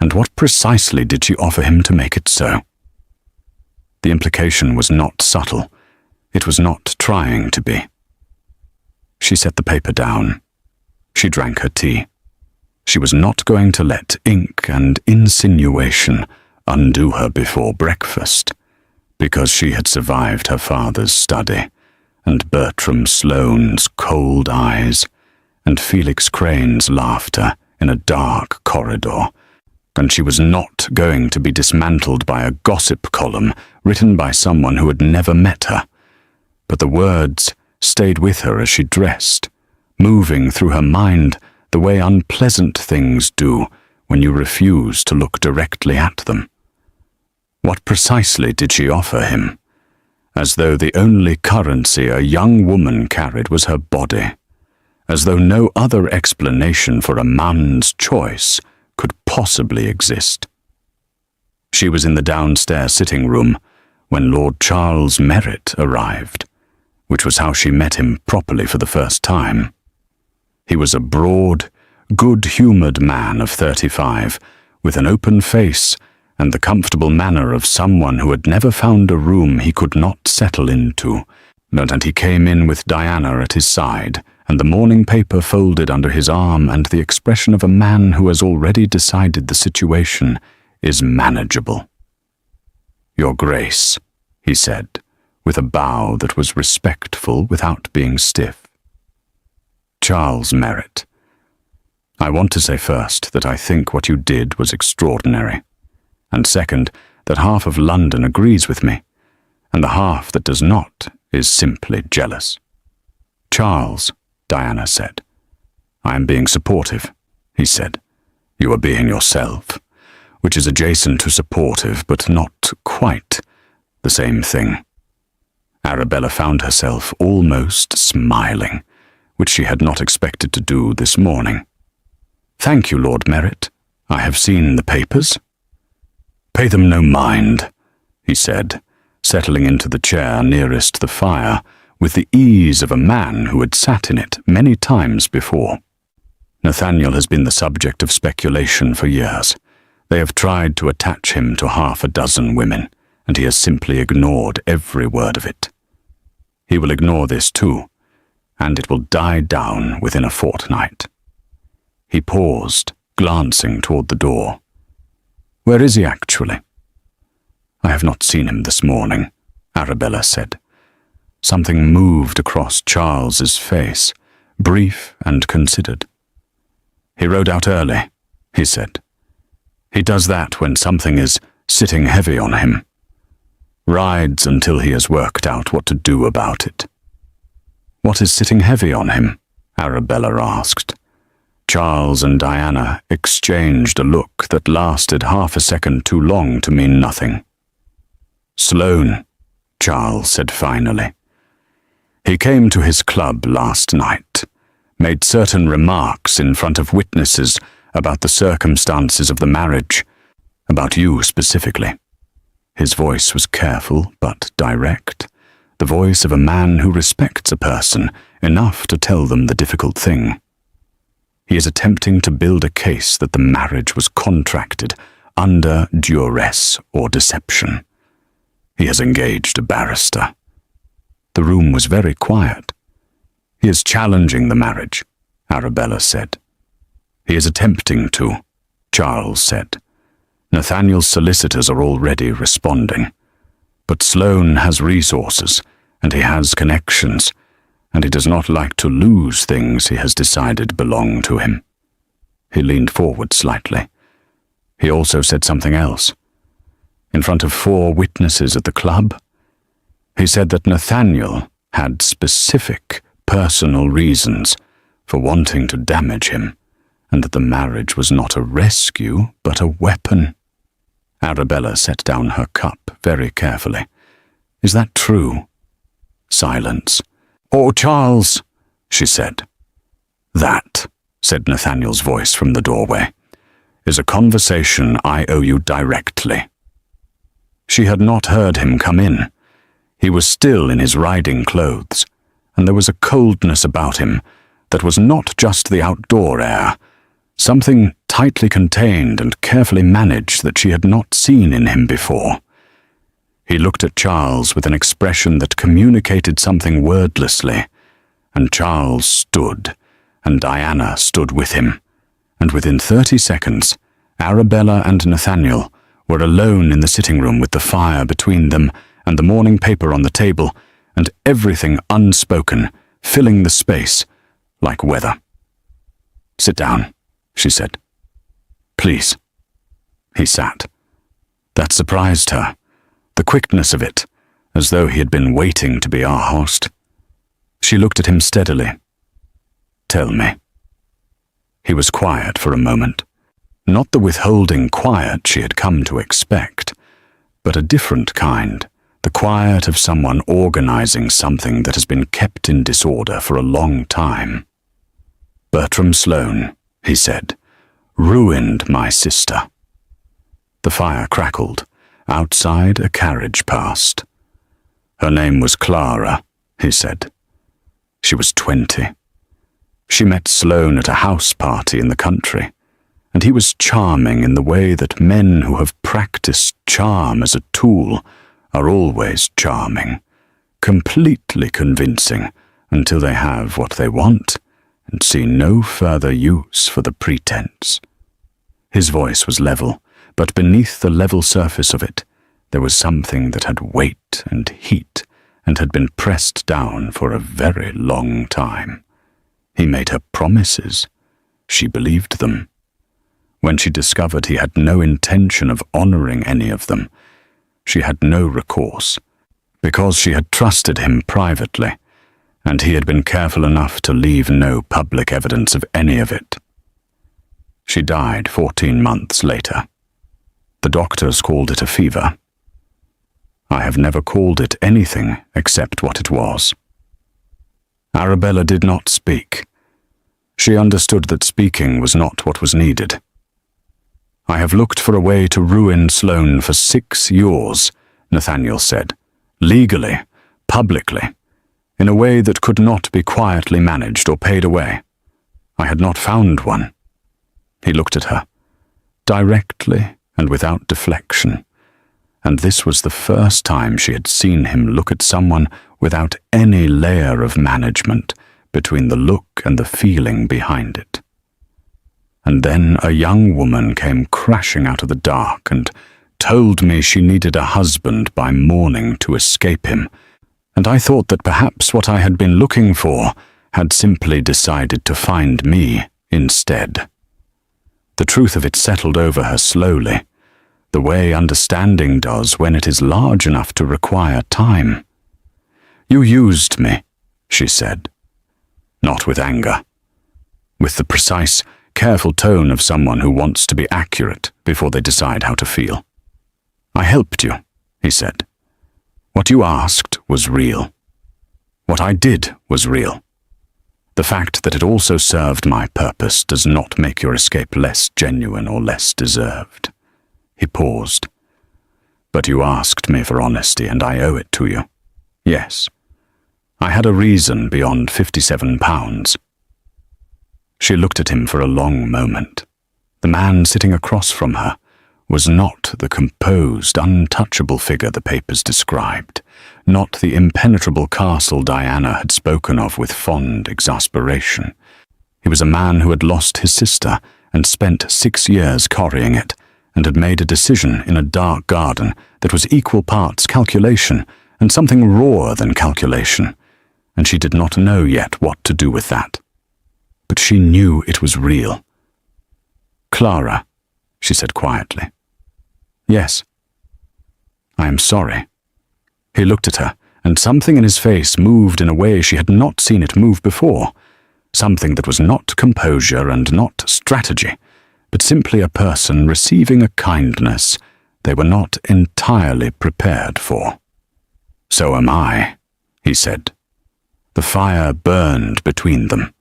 and what precisely did she offer him to make it so?" The implication was not subtle. It was not trying to be. She set the paper down. She drank her tea. She was not going to let ink and insinuation undo her before breakfast, because she had survived her father's study, and Bertram Sloane's cold eyes, and Felix Crane's laughter in a dark corridor, and she was not going to be dismantled by a gossip column written by someone who had never met her. But the words stayed with her as she dressed, moving through her mind the way unpleasant things do when you refuse to look directly at them. What precisely did she offer him? As though the only currency a young woman carried was her body, as though no other explanation for a man's choice could possibly exist. She was in the downstairs sitting room when Lord Charles Merritt arrived, which was how she met him properly for the first time. He was a broad, good-humoured man of 35, with an open face and the comfortable manner of someone who had never found a room he could not settle into, and he came in with Diana at his side, and the morning paper folded under his arm, and the expression of a man who has already decided the situation is manageable. "Your Grace," he said, with a bow that was respectful without being stiff. "Charles Merritt, I want to say first that I think what you did was extraordinary, and second, that half of London agrees with me, and the half that does not is simply jealous." "Charles," Diana said. "I am being supportive," he said. "You are being yourself, which is adjacent to supportive, but not quite the same thing." Arabella found herself almost smiling, which she had not expected to do this morning. "Thank you, Lord Merritt. I have seen the papers." "Pay them no mind," he said, settling into the chair nearest the fire with the ease of a man who had sat in it many times before. "Nathaniel has been the subject of speculation for years. They have tried to attach him to half a dozen women, and he has simply ignored every word of it. He will ignore this too, and it will die down within a fortnight." He paused, glancing toward the door. "Where is he actually?" "I have not seen him this morning," Arabella said. Something moved across Charles's face, brief and considered. "He rode out early," he said. "He does that when something is sitting heavy on him. Rides until he has worked out what to do about it." "What is sitting heavy on him?" Arabella asked. Charles and Diana exchanged a look that lasted half a second too long to mean nothing. "Sloane," Charles said finally. "He came to his club last night, made certain remarks in front of witnesses about the circumstances of the marriage, about you specifically. His voice was careful but direct, the voice of a man who respects a person enough to tell them the difficult thing. He is attempting to build a case that the marriage was contracted under duress or deception. He has engaged a barrister." The room was very quiet. "He is challenging the marriage," Arabella said. "He is attempting to," Charles said. "Nathaniel's solicitors are already responding. But Sloane has resources, and he has connections, and he does not like to lose things he has decided belong to him." He leaned forward slightly. He also said something else. In front of 4 witnesses at the club, he said that Nathaniel had specific personal reasons for wanting to damage him, and that the marriage was not a rescue, but a weapon. Arabella set down her cup very carefully. "Is that true?" Silence. "Oh, Charles," she said. "That," said Nathaniel's voice from the doorway, "is a conversation I owe you directly." She had not heard him come in. He was still in his riding clothes, and there was a coldness about him that was not just the outdoor air, something tightly contained and carefully managed that she had not seen in him before. He looked at Charles with an expression that communicated something wordlessly, and Charles stood, and Diana stood with him, and within 30 seconds, Arabella and Nathaniel were alone in the sitting room with the fire between them and the morning paper on the table, and everything unspoken, filling the space like weather. "Sit down," she said. "Please." He sat. That surprised her, the quickness of it, as though he had been waiting to be our host. She looked at him steadily. "Tell me." He was quiet for a moment. Not the withholding quiet she had come to expect, but a different kind, the quiet of someone organizing something that has been kept in disorder for a long time. "Bertram Sloane," he said, "ruined my sister." The fire crackled. Outside, a carriage passed. "Her name was Clara," he said. She was 20. She met Sloane at a house party in the country, and he was charming in the way that men who have practiced charm as a tool are always charming, completely convincing until they have what they want and see no further use for the pretense. His voice was level, but beneath the level surface of it, there was something that had weight and heat and had been pressed down for a very long time. He made her promises. She believed them. When she discovered he had no intention of honoring any of them, she had no recourse, because she had trusted him privately, and he had been careful enough to leave no public evidence of any of it. She died 14 months later. The doctors called it a fever. I have never called it anything except what it was. Arabella did not speak. She understood that speaking was not what was needed. I have looked for a way to ruin Sloane for 6 years, Nathaniel said, legally, publicly, in a way that could not be quietly managed or paid away. I had not found one. He looked at her, directly and without deflection, and this was the first time she had seen him look at someone without any layer of management between the look and the feeling behind it. And then a young woman came crashing out of the dark and told me she needed a husband by morning to escape him, and I thought that perhaps what I had been looking for had simply decided to find me instead. The truth of it settled over her slowly, the way understanding does when it is large enough to require time. "You used me," she said. Not with anger. With the precise, careful tone of someone who wants to be accurate before they decide how to feel. "I helped you," he said. "What you asked was real. What I did was real. The fact that it also served my purpose does not make your escape less genuine or less deserved." He paused. "But you asked me for honesty, and I owe it to you. Yes. I had a reason beyond £57. She looked at him for a long moment. The man sitting across from her was not the composed, untouchable figure the papers described, not the impenetrable castle Diana had spoken of with fond exasperation. He was a man who had lost his sister and spent 6 years carrying it, and had made a decision in a dark garden that was equal parts calculation and something rawer than calculation, and she did not know yet what to do with that. But she knew it was real. "Clara," she said quietly. "Yes." "I am sorry." He looked at her, and something in his face moved in a way she had not seen it move before, something that was not composure and not strategy, but simply a person receiving a kindness they were not entirely prepared for. "So am I," he said. The fire burned between them.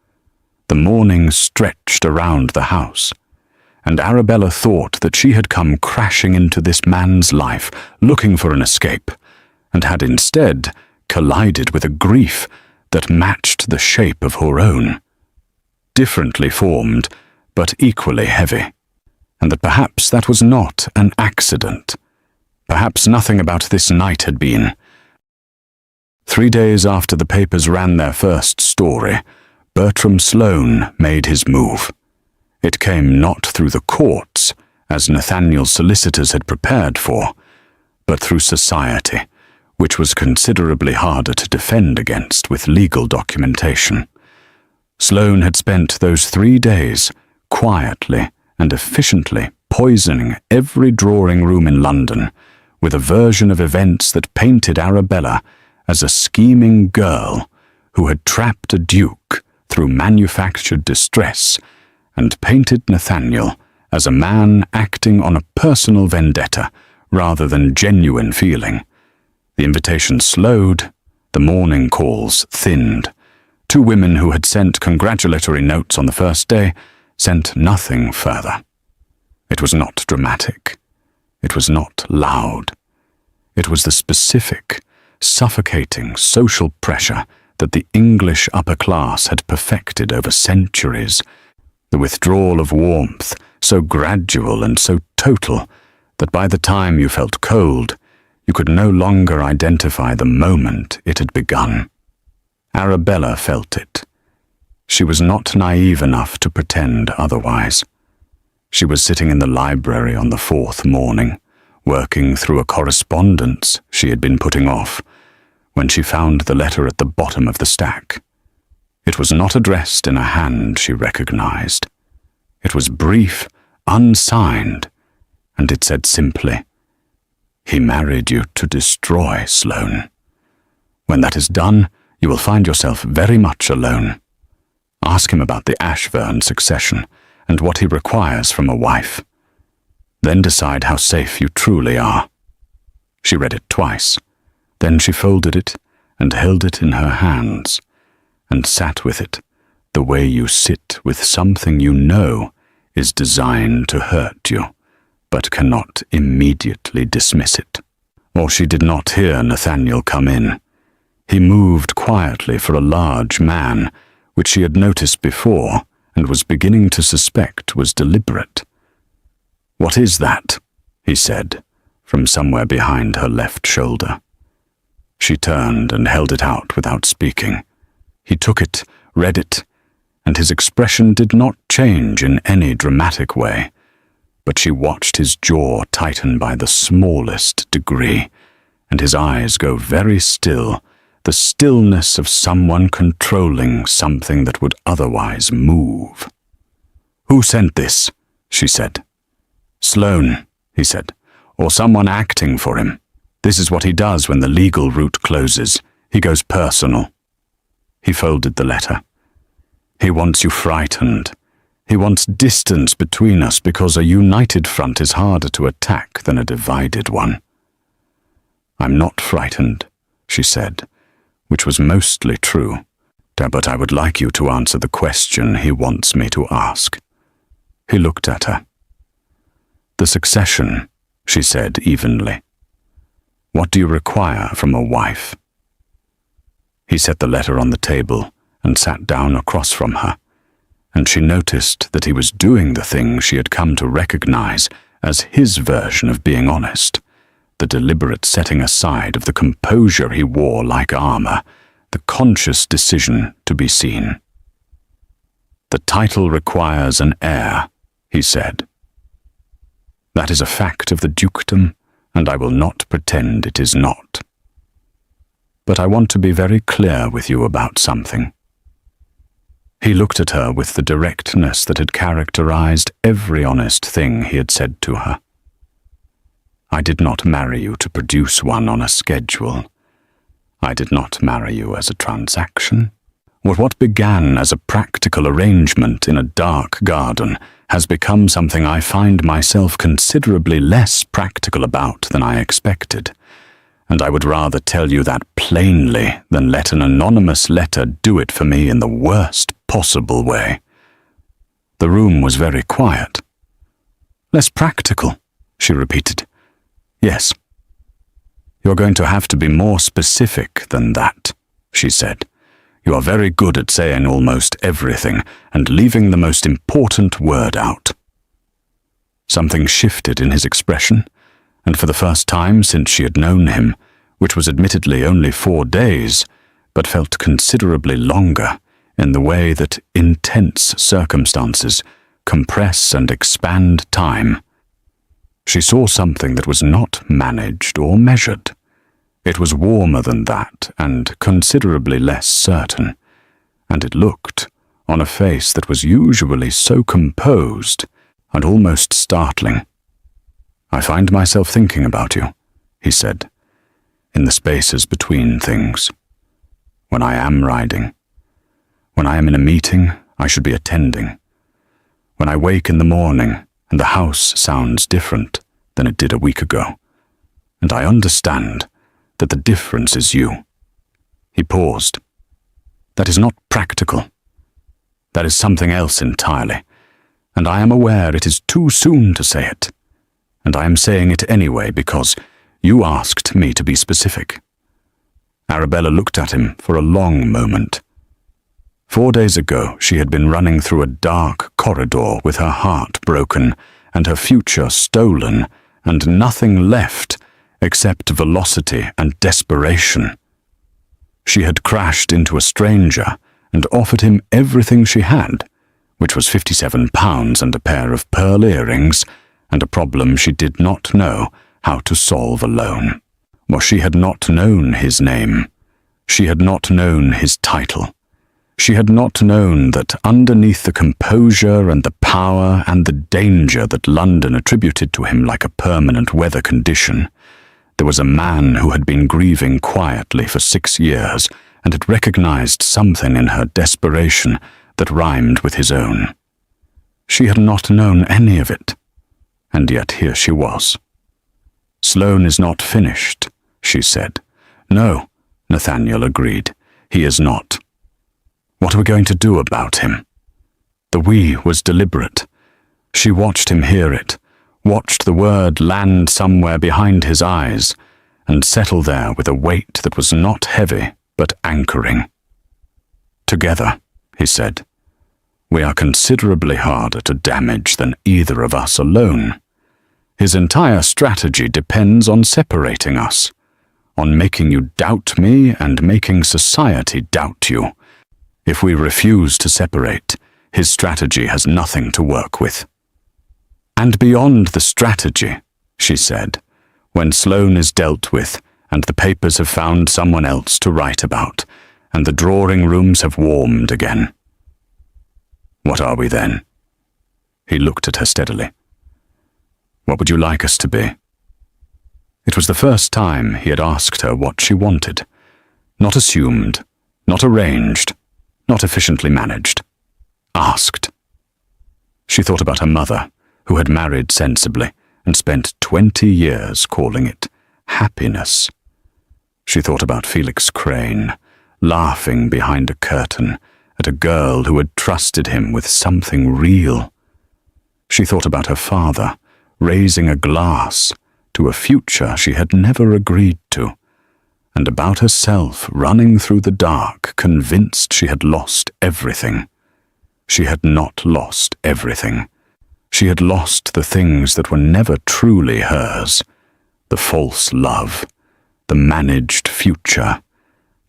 The morning stretched around the house, and Arabella thought that she had come crashing into this man's life looking for an escape, and had instead collided with a grief that matched the shape of her own, differently formed, but equally heavy, and that perhaps that was not an accident. Perhaps nothing about this night had been. 3 days after the papers ran their first story, Bertram Sloane made his move. It came not through the courts, as Nathaniel's solicitors had prepared for, but through society, which was considerably harder to defend against with legal documentation. Sloane had spent those 3 days quietly and efficiently poisoning every drawing room in London with a version of events that painted Arabella as a scheming girl who had trapped a duke through manufactured distress, and painted Nathaniel as a man acting on a personal vendetta rather than genuine feeling. The invitation slowed, the morning calls thinned. 2 women who had sent congratulatory notes on the first day sent nothing further. It was not dramatic. It was not loud. It was the specific, suffocating social pressure that the English upper class had perfected over centuries, the withdrawal of warmth so gradual and so total that by the time you felt cold, you could no longer identify the moment it had begun. Arabella felt it. She was not naive enough to pretend otherwise. She was sitting in the library on the fourth morning, working through a correspondence she had been putting off, when she found the letter at the bottom of the stack. It was not addressed in a hand she recognized. It was brief, unsigned, and it said simply, "He married you to destroy, Sloane. When that is done, you will find yourself very much alone. Ask him about the Ashburn succession and what he requires from a wife. Then decide how safe you truly are." She read it twice. Then she folded it and held it in her hands and sat with it the way you sit with something you know is designed to hurt you, but cannot immediately dismiss it. Or she did not hear Nathaniel come in. He moved quietly for a large man, which she had noticed before and was beginning to suspect was deliberate. "What is that?" he said, from somewhere behind her left shoulder. She turned and held it out without speaking. He took it, read it, and his expression did not change in any dramatic way, but she watched his jaw tighten by the smallest degree, and his eyes go very still, the stillness of someone controlling something that would otherwise move. "Who sent this?" she said. "Sloane," he said, "or someone acting for him. This is what he does when the legal route closes. He goes personal." He folded the letter. "He wants you frightened. He wants distance between us because a united front is harder to attack than a divided one." "I'm not frightened," she said, which was mostly true, "but I would like you to answer the question he wants me to ask." He looked at her. "The succession," she said evenly. "What do you require from a wife?" He set the letter on the table and sat down across from her, and she noticed that he was doing the thing she had come to recognize as his version of being honest, the deliberate setting aside of the composure he wore like armor, the conscious decision to be seen. "The title requires an heir," he said. "That is a fact of the dukedom, and I will not pretend it is not. But I want to be very clear with you about something." He looked at her with the directness that had characterized every honest thing he had said to her. "I did not marry you to produce one on a schedule. I did not marry you as a transaction. What began as a practical arrangement in a dark garden has become something I find myself considerably less practical about than I expected, and I would rather tell you that plainly than let an anonymous letter do it for me in the worst possible way." The room was very quiet. "Less practical," she repeated. "Yes." "You're going to have to be more specific than that," she said. "You are very good at saying almost everything and leaving the most important word out." Something shifted in his expression, and for the first time since she had known him, which was admittedly only 4 days, but felt considerably longer in the way that intense circumstances compress and expand time, she saw something that was not managed or measured. It was warmer than that and considerably less certain, and it looked on a face that was usually so composed and almost startling. "I find myself thinking about you," he said, "in the spaces between things. When I am riding. When I am in a meeting, I should be attending. When I wake in the morning and the house sounds different than it did a week ago. And I understand that the difference is you." He paused. "That is not practical. That is something else entirely, and I am aware it is too soon to say it, and I am saying it anyway because you asked me to be specific. Arabella looked at him for a long moment. 4 days ago, she had been running through a dark corridor with her heart broken and her future stolen, and nothing left except velocity and desperation. She had crashed into a stranger and offered him everything she had, which was £57 and a pair of pearl earrings, and a problem she did not know how to solve alone. For she had not known his name. She had not known his title. She had not known that underneath the composure and the power and the danger that London attributed to him like a permanent weather condition, there was a man who had been grieving quietly for 6 years and had recognized something in her desperation that rhymed with his own. She had not known any of it, and yet here she was. "Sloane is not finished," she said. "No," Nathaniel agreed. "He is not." What were we going to do about him? The "we" was deliberate. She watched him hear it, watched the word land somewhere behind his eyes, and settle there with a weight that was not heavy, but anchoring. "Together," he said, "we are considerably harder to damage than either of us alone. His entire strategy depends on separating us, on making you doubt me and making society doubt you. If we refuse to separate, his strategy has nothing to work with." "And beyond the strategy," she said, "when Sloane is dealt with, and the papers have found someone else to write about, and the drawing rooms have warmed again. What are we then?" He looked at her steadily. "What would you like us to be?" It was the first time he had asked her what she wanted. Not assumed, not arranged, not efficiently managed. Asked. She thought about her mother, who had married sensibly and spent 20 years calling it happiness. She thought about Felix Crane, laughing behind a curtain at a girl who had trusted him with something real. She thought about her father, raising a glass to a future she had never agreed to, and about herself running through the dark, convinced she had lost everything. She had not lost everything. She had lost the things that were never truly hers: the false love, the managed future,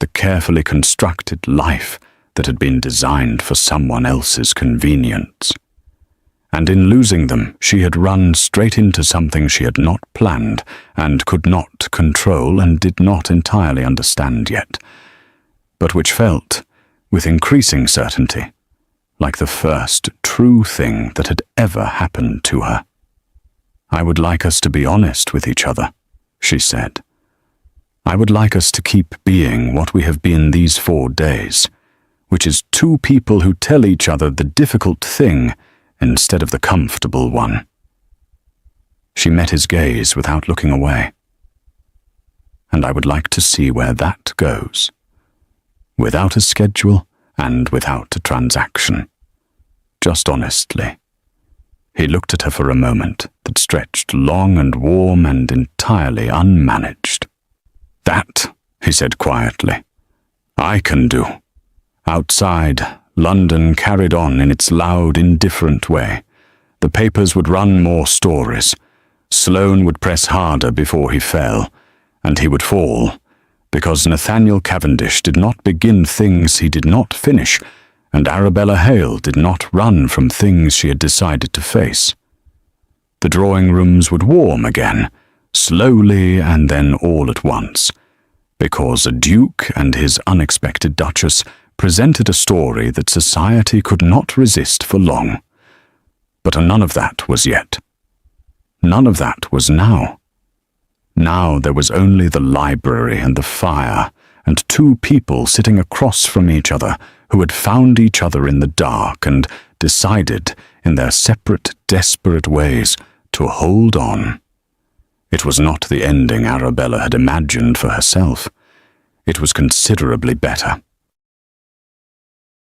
the carefully constructed life that had been designed for someone else's convenience. And in losing them, she had run straight into something she had not planned and could not control and did not entirely understand yet, but which felt, with increasing certainty, like the first true thing that had ever happened to her. "I would like us to be honest with each other," she said. "I would like us to keep being what we have been these 4 days, which is 2 people who tell each other the difficult thing instead of the comfortable one." She met his gaze without looking away. "And I would like to see where that goes, without a schedule and without a transaction, just honestly." He looked at her for a moment that stretched long and warm and entirely unmanaged. "That," he said quietly, "I can do." Outside, London carried on in its loud, indifferent way. The papers would run more stories. Sloane would press harder before he fell, and he would fall, because Nathaniel Cavendish did not begin things he did not finish, and Arabella Hale did not run from things she had decided to face. The drawing rooms would warm again, slowly and then all at once, because a duke and his unexpected duchess presented a story that society could not resist for long. But none of that was yet. None of that was now. Now there was only the library and the fire, and 2 people sitting across from each other who had found each other in the dark and decided, in their separate, desperate ways, to hold on. It was not the ending Arabella had imagined for herself. It was considerably better.